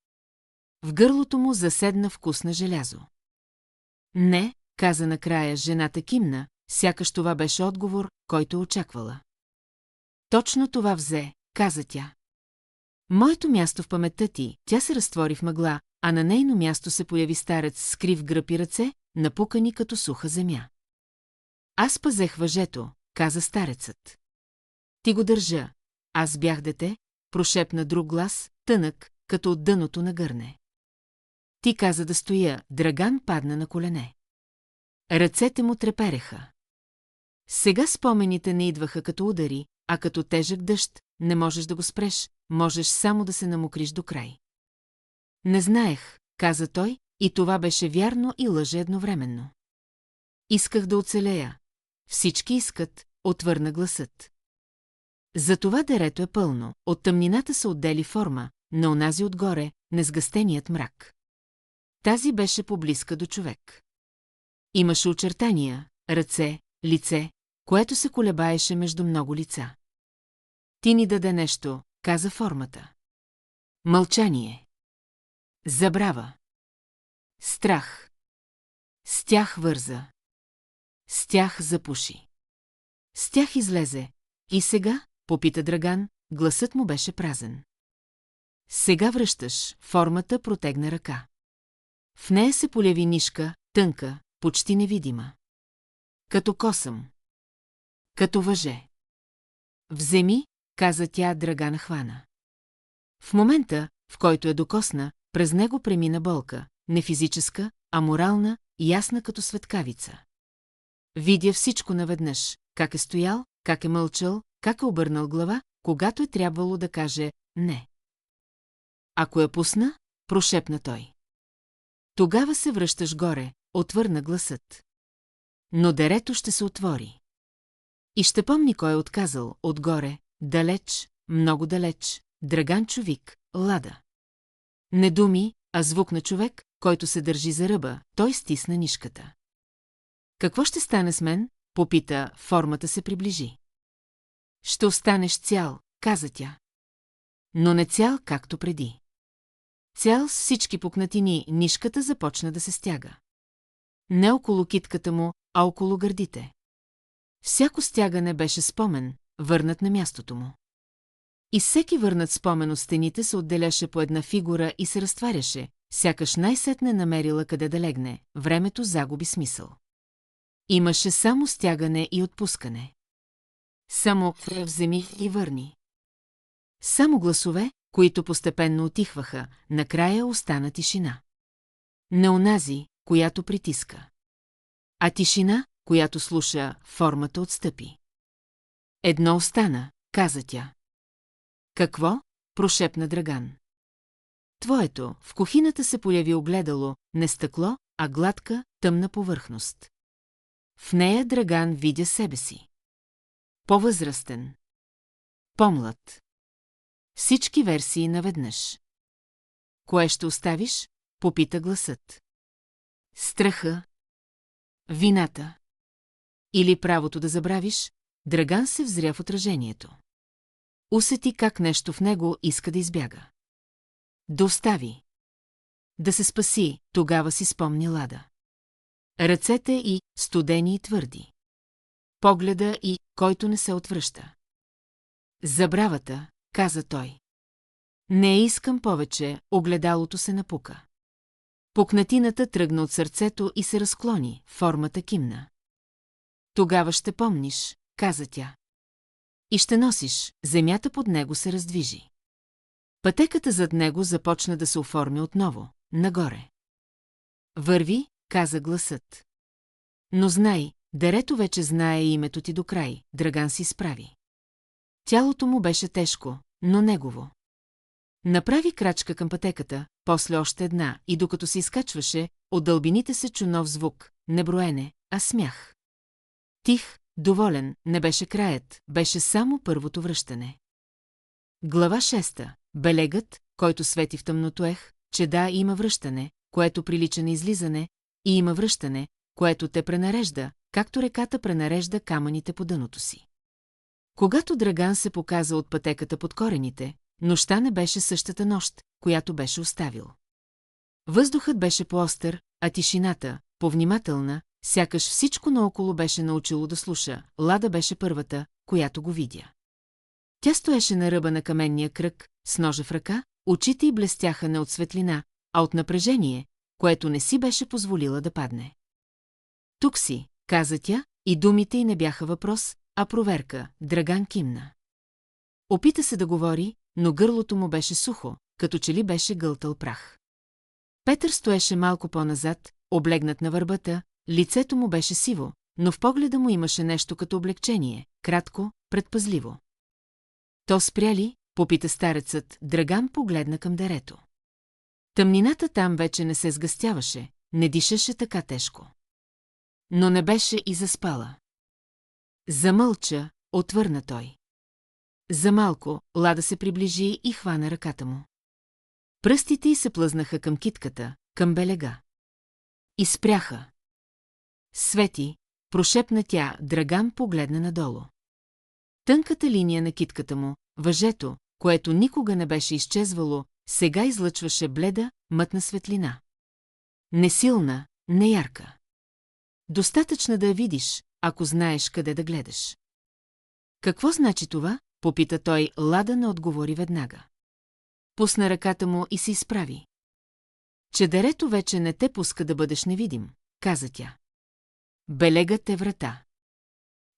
В гърлото му заседна вкус на желязо. Не, каза накрая. Жената кимна, сякаш това беше отговор, който очаквала. Точно това взе, каза тя. Моето място в паметта ти. Тя се разтвори в мъгла, а на нейно място се появи старец с крив гръб и ръце, напукани като суха земя. Аз пазех въжето, каза старецът. Ти го държа. Аз бях дете, прошепна друг глас, тънък, като от дъното на гърне. Ти каза да стоя. Драган падна на колене. Ръцете му трепереха. Сега спомените не идваха като удари, а като тежък дъжд. Не можеш да го спреш, можеш само да се намокриш до край. Не знаех, каза той, и това беше вярно и лъже едновременно. Исках да оцелея. Всички искат, отвърна гласът. Затова дерето е пълно, от тъмнината се отдели форма, на онази отгоре, несгъстеният мрак. Тази беше поблизка до човек. Имаше очертания, ръце, лице, което се колебаеше между много лица. Ти ни даде нещо, каза формата. Мълчание. Забрава. Страх. С тях върза. С тях запуши. С тях излезе. И сега, попита Драган, гласът му беше празен. Сега връщаш, формата протегна ръка. В нея се поляви нишка, тънка, почти невидима. Като косъм. Като въже. Вземи, каза тя. Драган хвана. В момента, в който я докосна, през него премина болка, не физическа, а морална, ясна като светкавица. Видя всичко наведнъж, как е стоял, как е мълчал, как е обърнал глава, когато е трябвало да каже «не». Ако я пусна, прошепна той. Тогава се връщаш горе, отвърна гласът. Но дерето ще се отвори. И ще помни кой е отказал, отгоре, далеч, много далеч, Драган човек, Лада. Не думи, а звук на човек, който се държи за ръба, той стисна нишката. Какво ще стане с мен? Попита, формата се приближи. Ще останеш цял, каза тя. Но не цял, както преди. Цял с всички пукнатини, нишката започна да се стяга. Не около китката му, а около гърдите. Всяко стягане беше спомен, върнат на мястото му. И всеки върнат спомен от стените се отделяше по една фигура и се разтваряше, сякаш най-сетне намерила къде да легне, времето загуби смисъл. Имаше само стягане и отпускане. Само вземи и върни. Само гласове, които постепенно утихваха, накрая остана тишина. Не онази, която притиска. А тишина, която слуша, формата отстъпи. Едно остана, каза тя. Какво? Прошепна Драган. Твоето, в кухината се появи огледало, не стъкло, а гладка, тъмна повърхност. В нея Драган видя себе си. По-възрастен. По-млад. Всички версии наведнъж. Кое ще оставиш? Попита гласът. Страха. Вината. Или правото да забравиш? Драган се взря в отражението. Усети как нещо в него иска да избяга. Да остави. Да се спаси, тогава си спомни Лада. Ръцете и студени и твърди. Погледа и който не се отвръща. Забравата, каза той. Не искам повече, огледалото се напука. Пукнатината тръгна от сърцето и се разклони, формата кимна. Тогава ще помниш, каза тя. И ще носиш, земята под него се раздвижи. Пътеката зад него започна да се оформя отново, нагоре. Върви, каза гласът. Но знай, дерето вече знае името ти до край, Драган си справи. Тялото му беше тежко, но негово. Направи крачка към пътеката, после още една, и докато се изкачваше, от дълбините се чу нов звук, не броене, а смях. Тих, доволен, не беше краят, беше само първото връщане. Глава 6. Белегът, който свети в тъмното че да, има връщане, което прилича на излизане, и има връщане, което те пренарежда, както реката пренарежда камъните по дъното си. Когато Драган се показа от пътеката под корените, нощта не беше същата нощ, която беше оставил. Въздухът беше по-остър, а тишината, повнимателна, сякаш всичко наоколо беше научило да слуша. Лада беше първата, която го видя. Тя стоеше на ръба на каменния кръг, с ножа в ръка, очите й блестяха не от светлина, а от напрежение, което не си беше позволила да падне. Тук си, каза тя, и думите й не бяха въпрос, а проверка. Драган кимна. Опита се да говори, но гърлото му беше сухо, като че ли беше гълтал прах. Петър стоеше малко по-назад, облегнат на върбата, лицето му беше сиво, но в погледа му имаше нещо като облегчение, кратко, предпазливо. То спря ли? Попита старецът, Драган погледна към дерето. Тъмнината там вече не се сгъстяваше, не дишаше така тежко. Но не беше и заспала. Замълча, отвърна той. За малко Лада се приближи и хвана ръката му. Пръстите й се плъзнаха към китката, към белега. И спряха. Свети, прошепна тя, Драган погледна надолу. Тънката линия на китката му, въжето, което никога не беше изчезвало, сега излъчваше бледа, мътна светлина. Несилна, неярка. Достатъчна да я видиш, ако знаеш къде да гледаш. Какво значи това? Попита той, Лада не отговори веднага. Пусна ръката му и се изправи. Че дерето вече не те пуска да бъдеш невидим, каза тя. Белегът е врата.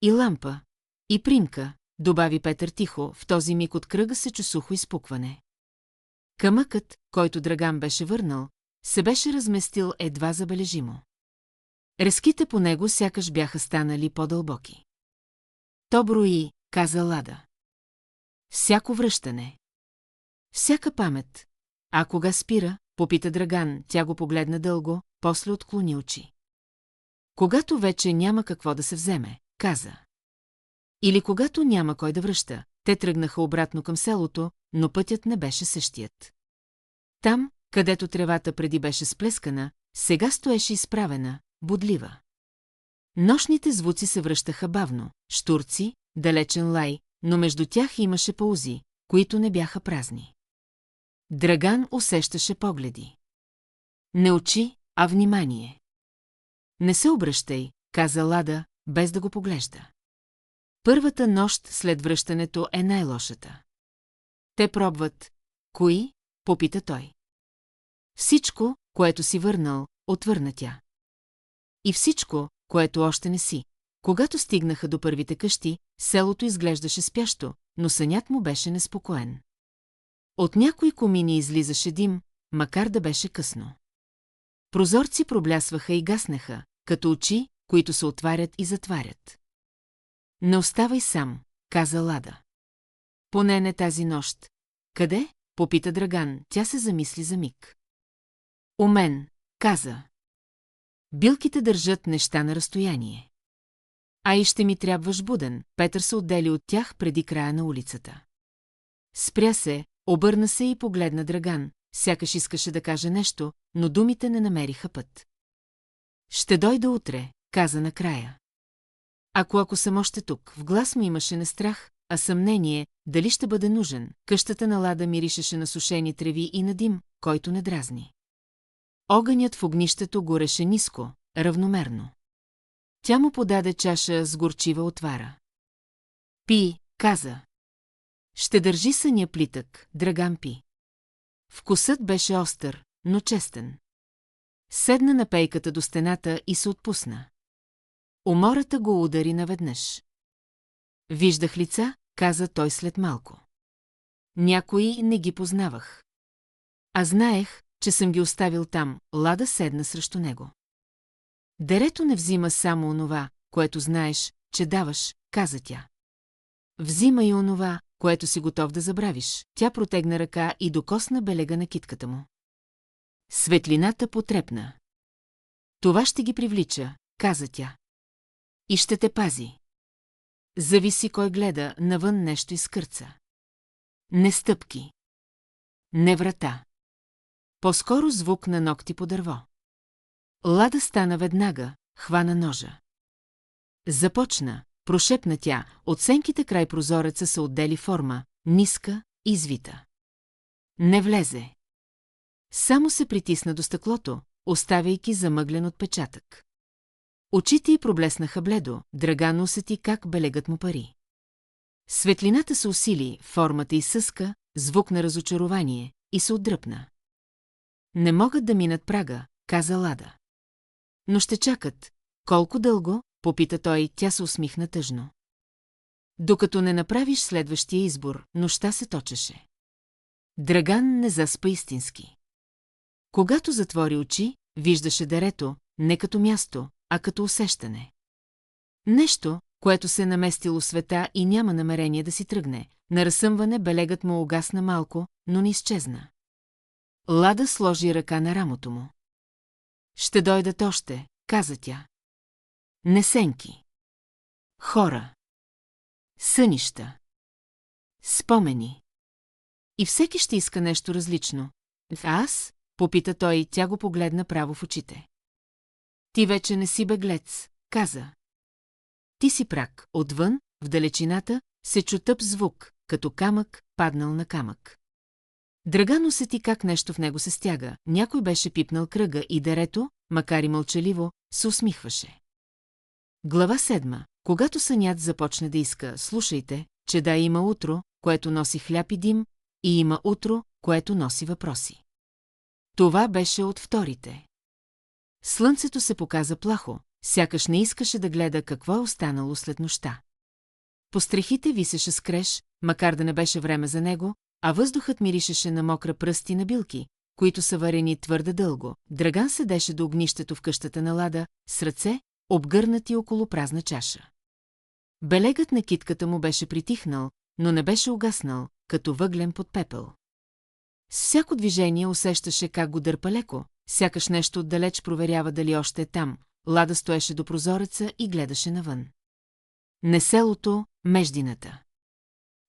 И лампа, и примка, добави Петър тихо, в този миг от кръга се чу сухо изпукване. Камъкът, който Драган беше върнал, се беше разместил едва забележимо. Резките по него сякаш бяха станали по-дълбоки. То брои, каза Лада. Всяко връщане. Всяка памет. А кога спира, попита Драган, тя го погледна дълго, после отклони очи. Когато вече няма какво да се вземе, каза. Или когато няма кой да връща, те тръгнаха обратно към селото, но пътят не беше същият. Там, където тревата преди беше сплескана, сега стоеше изправена, бодлива. Нощните звуци се връщаха бавно, щурци, далечен лай, но между тях имаше паузи, които не бяха празни. Драган усещаше погледи. Не очи, а внимание. Не се обръщай, каза Лада, без да го поглежда. Първата нощ след връщането е най-лошата. Те пробват. Кои? Попита той. Всичко, което си върнал, отвърна тя. И всичко, което още не си. Когато стигнаха до първите къщи, селото изглеждаше спящо, но сънят му беше неспокоен. От някои комини излизаше дим, макар да беше късно. Прозорци проблясваха и гаснеха, като очи, които се отварят и затварят. Не оставай сам, каза Лада. Поне не тази нощ. Къде? Попита Драган, тя се замисли за миг. У мен, каза. Билките държат неща на разстояние. А и ще ми трябваш буден, Петър се отдели от тях преди края на улицата. Спря се, обърна се и погледна Драган, сякаш искаше да каже нещо, но думите не намериха път. Ще дойда утре, каза накрая. Ако съм още тук, в глас му имаше не страх, а съмнение, дали ще бъде нужен. Къщата на Лада миришеше на сушени треви и на дим, който не дразни. Огънят в огнището гореше ниско, равномерно. Тя му подаде чаша с горчива отвара. Пи, каза. Ще държи съня плитък, Драган пи. Вкусът беше остър, но честен. Седна на пейката до стената и се отпусна. Умората го удари наведнъж. Виждах лица, каза той след малко. Някои не ги познавах. А знаех, че съм ги оставил там, Лада седна срещу него. Дерето не взима само онова, което знаеш, че даваш, каза тя. Взима и онова, което си готов да забравиш. Тя протегна ръка и докосна белега на китката му. Светлината потрепна. Това ще ги привлича, каза тя. И ще те пази. Зависи кой гледа, навън нещо изкърца. Не стъпки. Не врата. По-скоро звук на ногти по дърво. Лада стана веднага, хвана ножа. Започна, прошепна тя, от сенките край прозореца се отдели форма, ниска, извита. Не влезе. Само се притисна до стъклото, оставяйки замъглен отпечатък. Очите й проблеснаха бледо, Драган усети как белегът му пари. Светлината се усили, формата й съска, звук на разочарование, и се отдръпна. Не могат да минат прага, каза Лада. Но ще чакат. Колко дълго? Попита той, тя се усмихна тъжно. Докато не направиш следващия избор, нощта се точеше. Драган не заспа истински. Когато затвори очи, виждаше дерето, не като място, а като усещане. Нещо, което се е наместило в света и няма намерение да си тръгне. На разсъмване белегът му угасна малко, но не изчезна. Лада сложи ръка на рамото му. Ще дойдат още, каза тя. Несенки. Хора. Сънища. Спомени. И всеки ще иска нещо различно. Аз? Попита той и тя го погледна право в очите. Ти вече не си беглец, каза. Ти си прак. Отвън, в далечината, се чу тъп звук, като камък, паднал на камък. Драган усети как нещо в него се стяга, някой беше пипнал кръга и дерето, макар и мълчаливо, се усмихваше. Глава 7. Когато сънят започне да иска, слушайте, че да има утро, което носи хляб и дим, и има утро, което носи въпроси. Това беше от вторите. Слънцето се показа плахо, сякаш не искаше да гледа какво е останало след нощта. По стрехите висеше скреж, макар да не беше време за него, а въздухът миришеше на мокра пръст и на билки, които са варени твърде дълго. Драган седеше до огнището в къщата на Лада, с ръце, обгърнати около празна чаша. Белегът на китката му беше притихнал, но не беше угаснал, като въглен под пепел. С всяко движение усещаше как го дърпа леко, сякаш нещо отдалеч проверява дали още е там. Лада стоеше до прозореца и гледаше навън. Не селото, междината.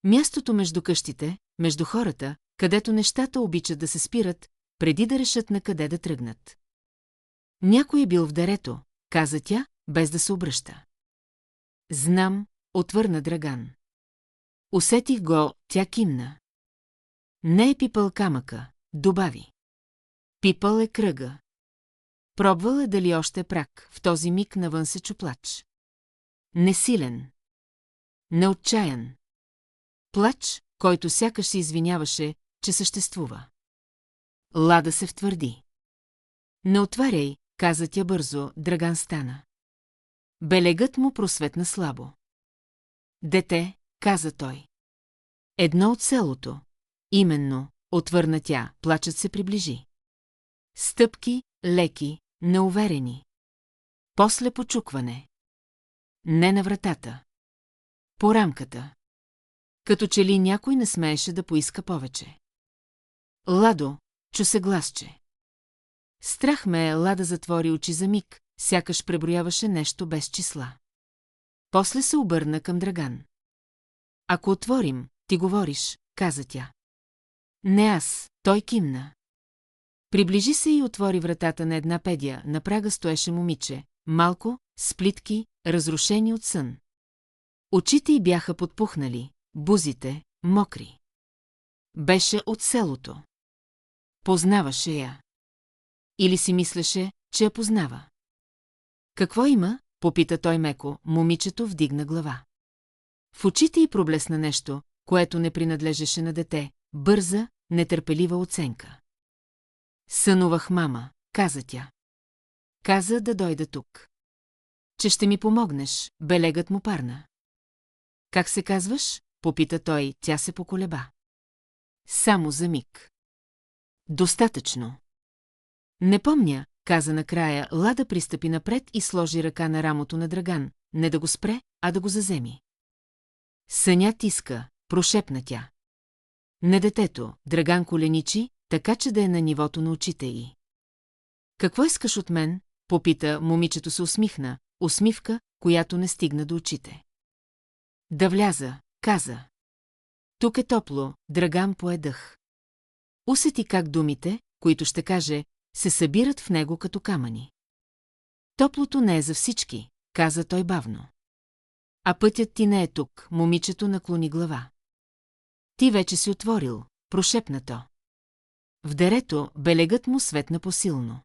Мястото между къщите, между хората, където нещата обичат да се спират, преди да решат на къде да тръгнат. Някой е бил в дерето, каза тя, без да се обръща. Знам, отвърна Драган. Усетих го, тя кимна. Не е пипал камъка, добави. Пипал е кръга. Пробвал е дали още е прак, в този миг навън се чу плач. Несилен. Неотчаян. Плач, който сякаш се извиняваше, че съществува. Лада се втвърди. Не отваряй, каза тя бързо, Драган стана. Белегът му просветна слабо. Дете, каза той. Едно от селото. Именно, отвърна тя, плачът се приближи. Стъпки, леки, неуверени. После почукване. Не на вратата. По рамката. Като че ли някой не смееше да поиска повече. Ладо, чу се гласче. Страх ме, Лада затвори очи за миг, сякаш преброяваше нещо без числа. После се обърна към Драган. Ако отворим, ти говориш, каза тя. Не аз, той кимна. Приближи се и отвори вратата на една педия, на прага стоеше момиче, малко, с плитки, разрушени от сън. Очите й бяха подпухнали, бузите, мокри. Беше от селото. Познаваше я. Или си мислеше, че я познава. Какво има? Попита той меко, момичето вдигна глава. В очите й проблесна нещо, което не принадлежеше на дете, бърза, нетърпелива оценка. Сънувах, мама, каза тя. Каза да дойда тук. Че ще ми помогнеш, белегът му парна. Как се казваш? Попита той, тя се поколеба. Само за миг. Достатъчно. Не помня, каза накрая, Лада пристъпи напред и сложи ръка на рамото на Драган, не да го спре, а да го заземи. Сънят иска, прошепна тя. Не детето, Драган коленичи, така че да е на нивото на очите й. Какво искаш от мен? Попита, момичето се усмихна, усмивка, която не стигна до очите. Да вляза, каза. Тук е топло, Драган поедах. Усети как думите, които ще каже, се събират в него като камъни. Топлото не е за всички, каза той бавно. А пътят ти не е тук, момичето наклони глава. Ти вече си отворил, прошепна то. В дерето белегът му светна посилно.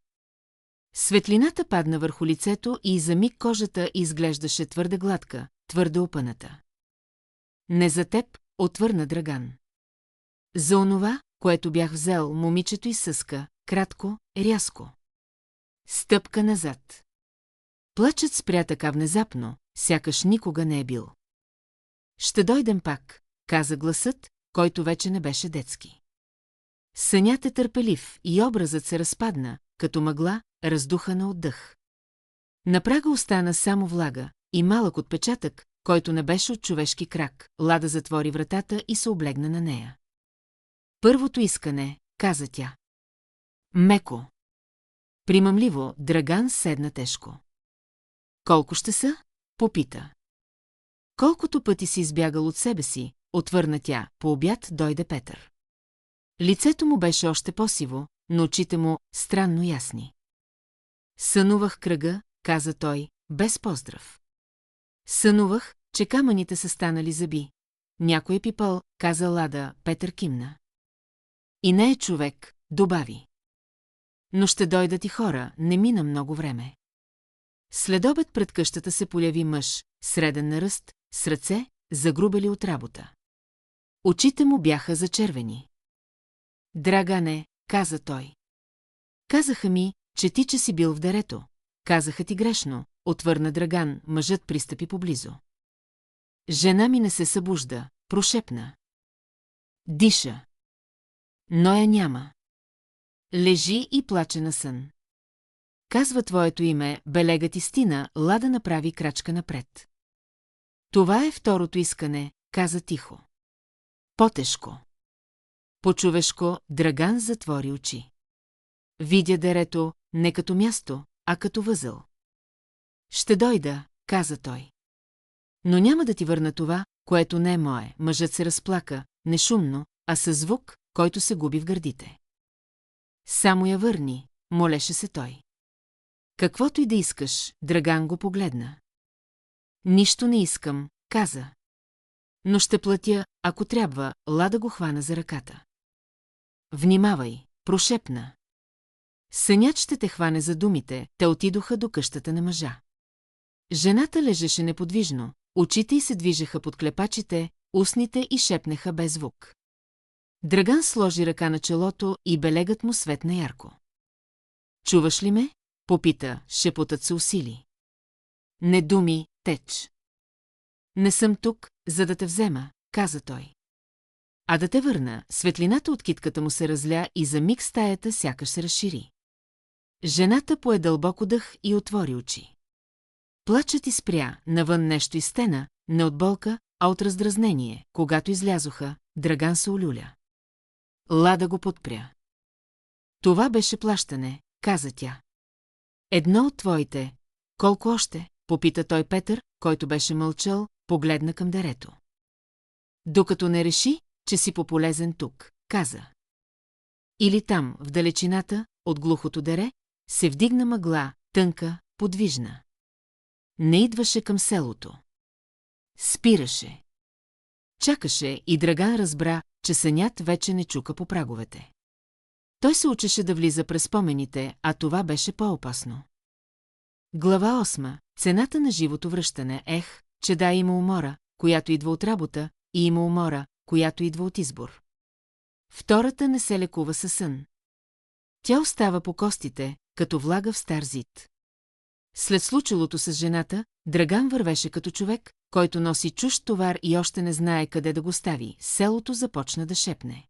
Светлината падна върху лицето и за миг кожата изглеждаше твърде гладка, твърде опъната. Не за теб, отвърна Драган. За онова, което бях взел, момичето изсъска, кратко, рязко. Стъпка назад. Плачът спря така внезапно, сякаш никога не е бил. Ще дойдем пак, каза гласът, който вече не беше детски. Сънят е търпелив и образът се разпадна, като мъгла, раздухана от дъх. На прага остана само влага и малък отпечатък, който не беше от човешки крак. Лада затвори вратата и се облегна на нея. Първото искане, каза тя. Меко. Примамливо, Драган седна тежко. Колко ще са? Попита. Колкото пъти си избягал от себе си, отвърна тя, по обяд дойде Петър. Лицето му беше още по-сиво, но очите му странно ясни. Сънувах кръга, каза той, без поздрав. Сънувах, че камъните са станали зъби. Някой е пипал, каза Лада, Петър кимна. И не е човек, добави. Но ще дойдат и хора, не мина много време. След обед пред къщата се появи мъж, среден на ръст, с ръце, загрубели от работа. Очите му бяха зачервени. Драгане, каза той. Казаха ми, че си бил в дерето. Казаха ти грешно, отвърна Драган, мъжът пристъпи поблизо. Жена ми не се събужда, прошепна. Диша. Но я няма. Лежи и плаче на сън. Казва твоето име, белегът истина, Лада направи крачка напред. Това е второто искане, каза тихо. По-тежко. По-човешко, Драган затвори очи. Видя дерето не като място, а като възел. Ще дойда, каза той. Но няма да ти върна това, което не е мое. Мъжът се разплака, не шумно, а със звук, който се губи в гърдите. Само я върни, молеше се той. Каквото и да искаш, Драган го погледна. Нищо не искам, каза. Но ще платя, ако трябва, Лада го хвана за ръката. Внимавай, прошепна. Сънят ще те хване за думите, те отидоха до къщата на мъжа. Жената лежеше неподвижно, очите й се движеха под клепачите, устните и шепнеха без звук. Драган сложи ръка на челото и белегът му светна ярко. Чуваш ли ме? Попита, шепотът се усили. Не думи, теч. Не съм тук, за да те взема, каза той. А да те върна, светлината от китката му се разля и за миг стаята сякаш се разшири. Жената пое дълбоко дъх и отвори очи. Плачът изспря, навън нещо из стена, не от болка, а от раздразнение, когато излязоха, Драган се улюля. Лада го подпря. Това беше плащане, каза тя. Едно от твоите. Колко още? Попита той Петър, който беше мълчал, погледна към дерето. Докато не реши, че си пополезен тук, каза. Или там, в далечината, от глухото дере, се вдигна мъгла, тънка, подвижна. Не идваше към селото. Спираше. Чакаше и Драган разбра, че сънят вече не чука по праговете. Той се учеше да влиза през спомените, а това беше по-опасно. Глава 8. Цената на живото връщане. Че да, има умора, която идва от работа, и има умора, която идва от избор. Втората не се лекува със сън. Тя остава по костите, като влага в стар зид. След случилото с жената, Драган вървеше като човек, който носи чужд товар и още не знае къде да го стави. Селото започна да шепне.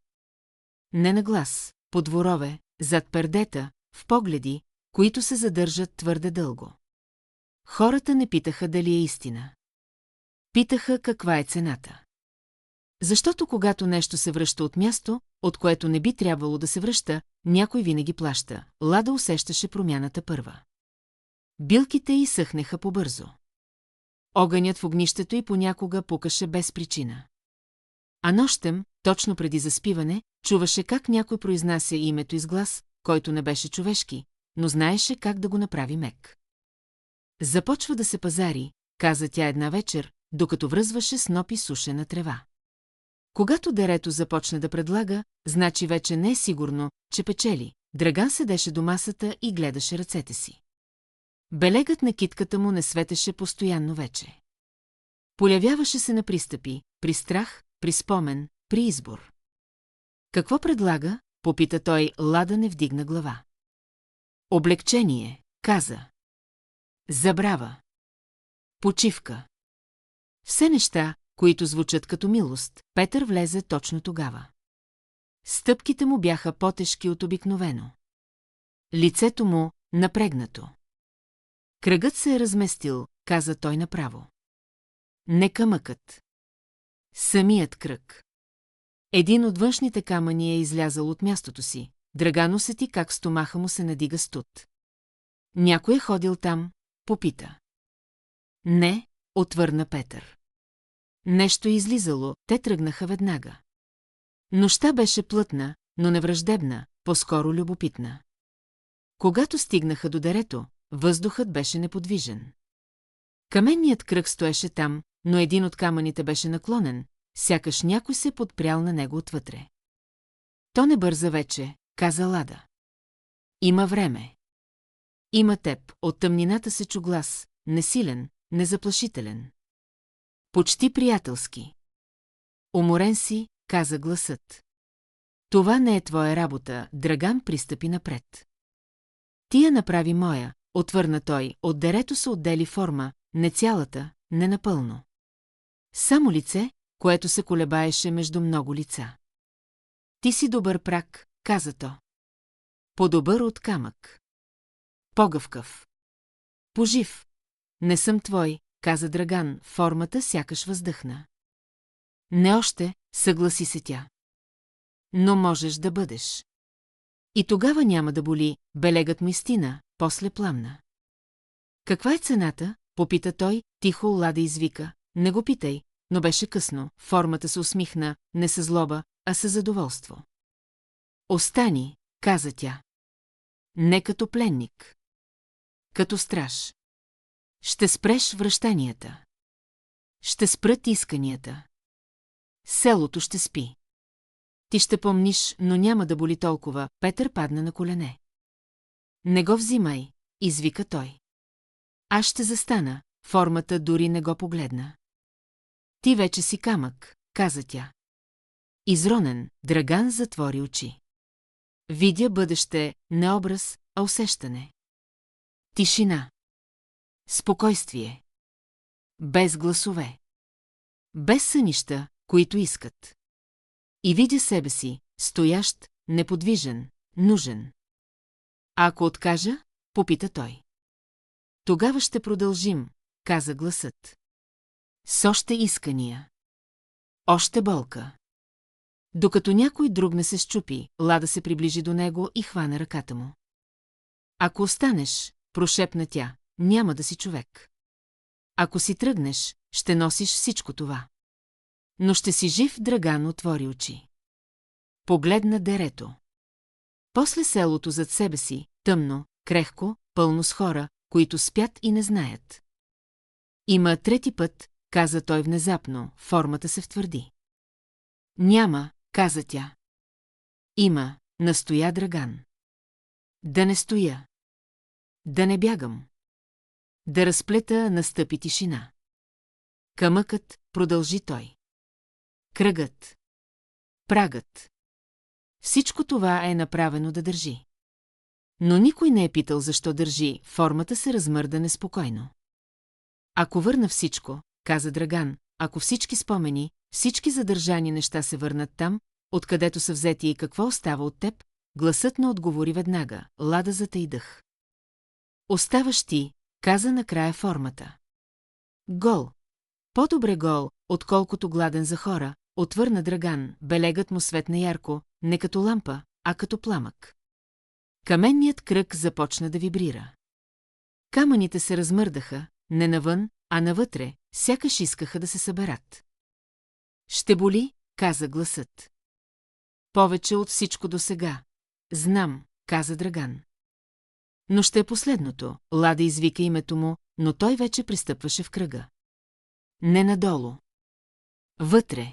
Не на глас, по дворове, зад пердета, в погледи, които се задържат твърде дълго. Хората не питаха дали е истина. Питаха каква е цената. Защото когато нещо се връща от място, от което не би трябвало да се връща, някой винаги плаща. Лада усещаше промяната първа. Билките й съхнеха побързо. Огънят в огнището й понякога пукаше без причина. А нощем, точно преди заспиване, чуваше как някой произнася името из глас, който не беше човешки, но знаеше как да го направи мек. Започва да се пазари, каза тя една вечер, докато връзваше снопи сушена трева. Когато дерето започне да предлага, значи вече не е сигурно, че печели. Драган седеше до масата и гледаше ръцете си. Белегът на китката му не светеше постоянно вече. Полявяваше се на пристъпи, при страх, при спомен, при избор. Какво предлага? Попита той, Лада не вдигна глава. Облегчение, каза. Забрава. Почивка. Все неща, които звучат като милост, Петър влезе точно тогава. Стъпките му бяха по-тежки от обикновено. Лицето му напрегнато. Кръгът се е разместил, каза той направо. Не камъкът. Самият кръг. Един от външните камъни е излязал от мястото си. Драган усети как стомаха му се надига студ. Някой е ходил там, попита. Не, отвърна Петър. Нещо е излизало, те тръгнаха веднага. Нощта беше плътна, но не враждебна, по-скоро любопитна. Когато стигнаха до дерето, въздухът беше неподвижен. Каменният кръг стоеше там, но един от камъните беше наклонен, сякаш някой се подпрял на него отвътре. То не бърза вече, каза Лада. Има време. Има теб, от тъмнината се чу глас, несилен, незаплашителен. Почти приятелски. Уморен си, каза гласът. Това не е твоя работа, Драган пристъпи напред. Ти я направи моя, отвърна той, от дерето се отдели форма, не цялата, не напълно. Само лице, което се колебаеше между много лица. Ти си добър прак, каза то. По-добър от камък. По-гъвкав. Пожив. Не съм твой, каза Драган, формата сякаш въздъхна. Не още, съгласи се тя. Но можеш да бъдеш. И тогава няма да боли, белегът му истина, после пламна. Каква е цената? Попита той, тихо Лада извика. Не го питай, но беше късно, формата се усмихна, не със злоба, а със задоволство. Остани, каза тя. Не като пленник. Като страж. Ще спреш връщанията. Ще спрат исканията. Селото ще спи. Ти ще помниш, но няма да боли толкова. Петър падна на колене. Не го взимай, извика той. Аз ще застана, формата дори не го погледна. Ти вече си камък, каза тя. Изронен, Драган затвори очи. Видя бъдеще, не образ, а усещане. Тишина. Спокойствие. Без гласове. Без сънища, които искат. И видя себе си, стоящ, неподвижен, нужен. А ако откажа, попита той. Тогава ще продължим, каза гласът. С още искания. Още болка. Докато някой друг не се счупи, Лада се приближи до него и хвана ръката му. Ако останеш, прошепна тя, няма да си човек. Ако си тръгнеш, ще носиш всичко това. Но ще си жив. Драган отвори очи. Погледна дерето. После селото зад себе си, тъмно, крехко, пълно с хора, които спят и не знаят. Има трети път, каза той внезапно, формата се втвърди. Няма, каза тя. Има, настоя Драган. Да не стоя. Да не бягам. Да разплета, настъпи тишина. Камъкът, продължи той. Кръгът. Прагът. Всичко това е направено да държи. Но никой не е питал защо държи, формата се размърда неспокойно. Ако върна всичко, каза Драган, ако всички спомени, всички задържани неща се върнат там, откъдето са взети и какво остава от теб, гласът не отговори веднага, Лада затаи дъх. Оставаш ти, каза накрая формата. Гол. По-добре гол, отколкото гладен за хора, отвърна Драган, белегът му светна ярко, не като лампа, а като пламък. Каменният кръг започна да вибрира. Камъните се размърдаха, не навън, а навътре, сякаш искаха да се съберат. Ще боли, каза гласът. Повече от всичко досега. Знам, каза Драган. Но ще е последното, Лада извика името му, но той вече пристъпваше в кръга. Не надолу. Вътре.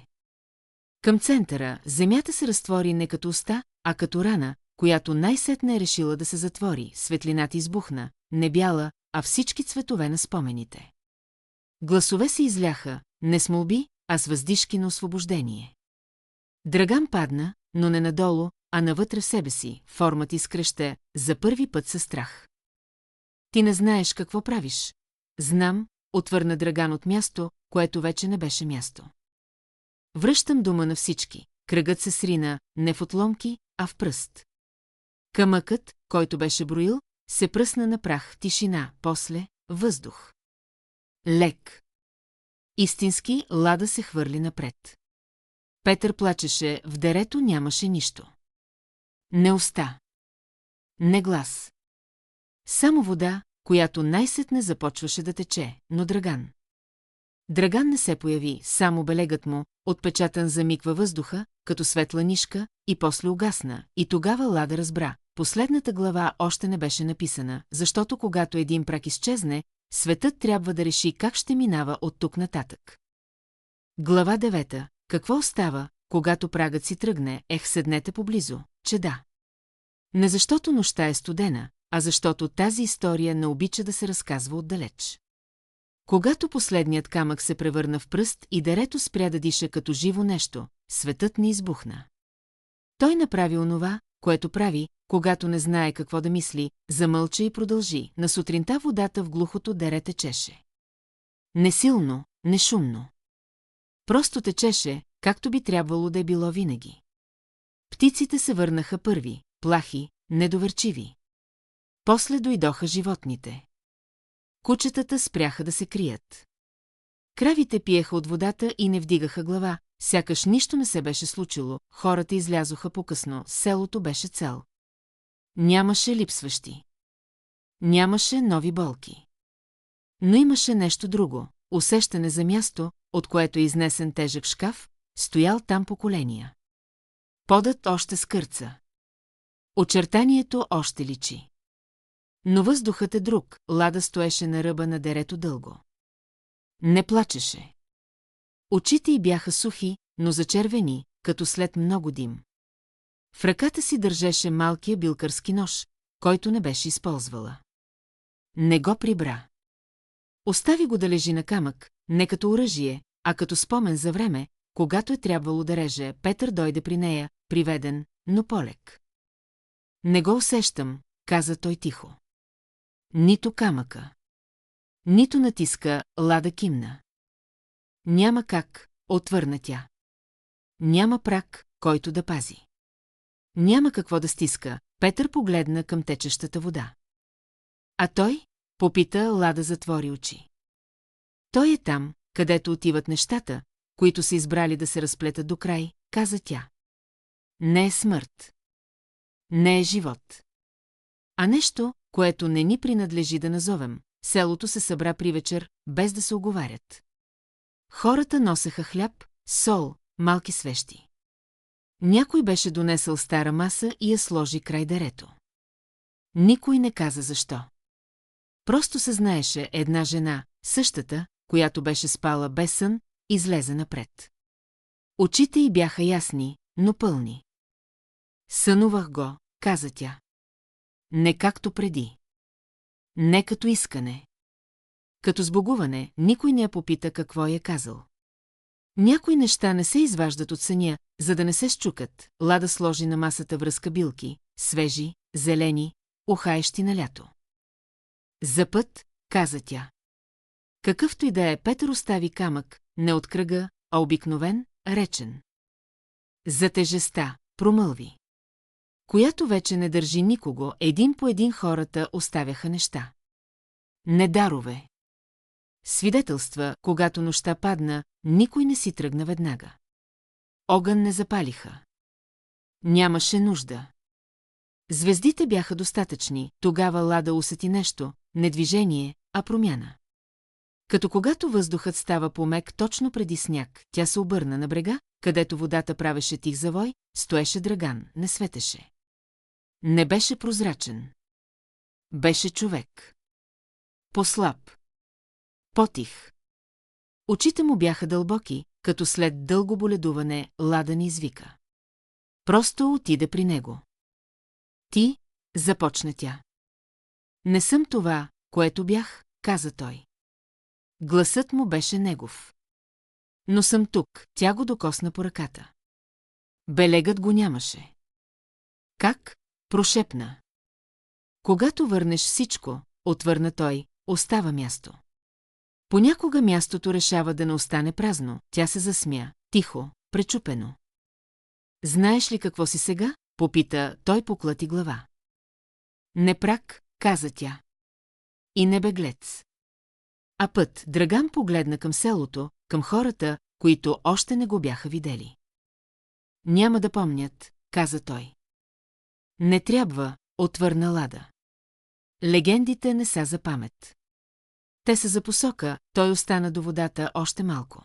Към центъра, земята се разтвори не като уста, а като рана, която най-сетне е решила да се затвори, светлината избухна, не бяла, а всички цветове на спомените. Гласове се изляха, не с молби, а с въздишки на освобождение. Драган падна, но не надолу, а навътре в себе си, формата изкръща, за първи път със страх. Ти не знаеш какво правиш. Знам, отвърна Драган от място, което вече не беше място. Връщам дома на всички. Кръгът се срина, не в отломки, а в пръст. Камъкът, който беше броил, се пръсна на прах, тишина, после въздух. Лек. Истински, Лада се хвърли напред. Петър плачеше, в дерето нямаше нищо. Не уста. Не глас. Само вода, която най-сетне започваше да тече, но Драган. Драган не се появи, само белегът му, отпечатан за миг във въздуха, като светла нишка, и после угасна, и тогава Лада разбра. Последната глава още не беше написана, защото когато един прак изчезне, светът трябва да реши как ще минава от тук нататък. Глава 9. Какво остава, когато прагът си тръгне, седнете поблизо, че да. Не защото нощта е студена, а защото тази история не обича да се разказва отдалеч. Когато последният камък се превърна в пръст и дерето спря да диша като живо нещо, светът не избухна. Той направи онова, което прави, когато не знае какво да мисли, замълча и продължи. На сутринта водата в глухото дере течеше. Не силно, не шумно. Просто течеше, както би трябвало да е било винаги. Птиците се върнаха първи, плахи, недоверчиви. После дойдоха животните. Кучетата спряха да се крият. Кравите пиеха от водата и не вдигаха глава, сякаш нищо не се беше случило, хората излязоха по-късно, селото беше цел. Нямаше липсващи. Нямаше нови болки. Но имаше нещо друго, усещане за място, от което е изнесен тежък шкаф, стоял там поколения. Подът още скърца. Очертанието още личи. Но въздухът е друг, Лада стоеше на ръба на дерето дълго. Не плачеше. Очите й бяха сухи, но зачервени, като след много дим. В ръката си държеше малкия билкърски нож, който не беше използвала. Не го прибра. Остави го да лежи на камък, не като оръжие, а като спомен за време, когато е трябвало да реже, Петър дойде при нея, приведен, но полек. Не го усещам, каза той тихо. Нито камъка. Нито натиска, Лада кимна. Няма как, отвърна тя. Няма прак, който да пази. Няма какво да стиска, Петър погледна към течещата вода. А той? Попита, Лада затвори очи. Той е там, където отиват нещата, които са избрали да се разплетат до край, каза тя. Не е смърт. Не е живот. А нещо, което не ни принадлежи да назовем. Селото се събра при вечер, без да се оговарят. Хората носеха хляб, сол, малки свещи. Някой беше донесъл стара маса и я сложи край дерето. Никой не каза защо. Просто се знаеше една жена, същата, която беше спала без сън, излезе напред. Очите й бяха ясни, но пълни. Сънувах го, каза тя. Не както преди. Не като искане. Като сбогуване, никой не я попита какво е казал. Някои неща не се изваждат от съня, за да не се счукат. Лада сложи на масата връзка билки, свежи, зелени, ухаещи на лято. За път, каза тя. Какъвто и да е, Петър остави камък, не от кръга, а обикновен, речен. За тежеста, промълви. Която вече не държи никого, един по един хората оставяха неща. Не дарове. Свидетелства, когато нощта падна, никой не си тръгна веднага. Огън не запалиха. Нямаше нужда. Звездите бяха достатъчни, тогава Лада усети нещо, не движение, а промяна. Като когато въздухът става помек точно преди сняг, тя се обърна на брега, където водата правеше тих завой, стоеше Драган, не светеше. Не беше прозрачен. Беше човек. Послаб. Потих. Очите му бяха дълбоки, като след дълго боледуване Лада ни извика. Просто отиде при него. Ти, започна тя. Не съм това, което бях, каза той. Гласът му беше негов. Но съм тук, тя го докосна по ръката. Белегът го нямаше. Как? Прошепна. Когато върнеш всичко, отвърна той, остава място. Понякога мястото решава да не остане празно, тя се засмя, тихо, пречупено. Знаеш ли какво си сега? Попита, той поклати глава. Не прак, каза тя. И не беглец. А път Драган погледна към селото, към хората, които още не го бяха видели. Няма да помнят, каза той. Не трябва, отвърна Лада. Легендите не са за памет. Те са за посока, той остана до водата още малко.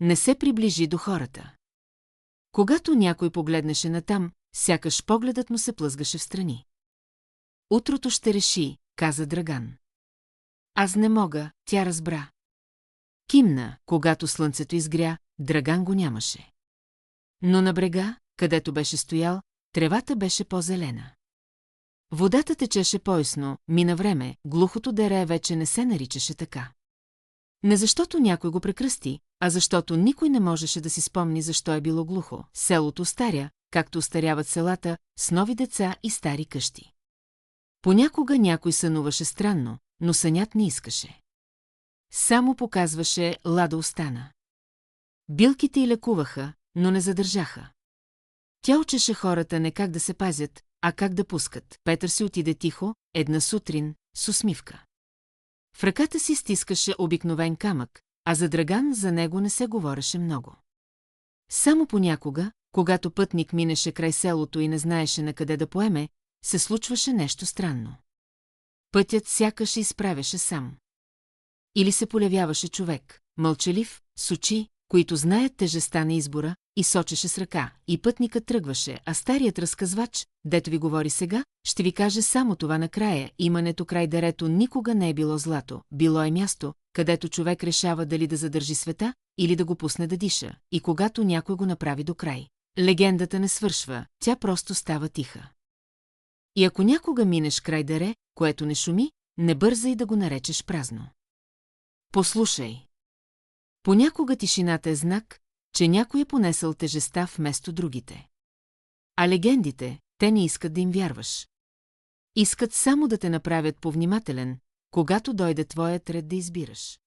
Не се приближи до хората. Когато някой погледнеше натам, сякаш погледът му се плъзгаше встрани. Утрото ще реши, каза Драган. Аз не мога, тя разбра. Кимна, когато слънцето изгря, Драган го нямаше. Но на брега, където беше стоял, тревата беше по-зелена. Водата течеше поясно, мина време, глухото дере вече не се наричаше така. Не защото някой го прекръсти, а защото никой не можеше да си спомни защо е било глухо. Селото старя, както остаряват селата, с нови деца и стари къщи. Понякога някой сънуваше странно, но сънят не искаше. Само показваше, Лада остана. Билките й лекуваха, но не задържаха. Тя учеше хората не как да се пазят, а как да пускат. Петър си отиде тихо, една сутрин, с усмивка. В ръката си стискаше обикновен камък, а за Драган за него не се говореше много. Само понякога, когато пътник минеше край селото и не знаеше на къде да поеме, се случваше нещо странно. Пътят сякаш изправяше сам. Или се полявяваше човек, мълчалив, с очи, които знаят тежестта на избора, и сочеше с ръка, и пътникът тръгваше, а старият разказвач, дето ви говори сега, ще ви каже само това накрая: имането край дерето никога не е било злато, било е място, където човек решава дали да задържи света или да го пусне да диша, и когато някой го направи до край. Легендата не свършва, тя просто става тиха. И ако някога минеш край дере, което не шуми, не бързай да го наречеш празно. Послушай. Понякога тишината е знак, че някой е понесъл тежеста вместо другите. А легендите, те не искат да им вярваш. Искат само да те направят повнимателен, когато дойде твоят ред да избираш.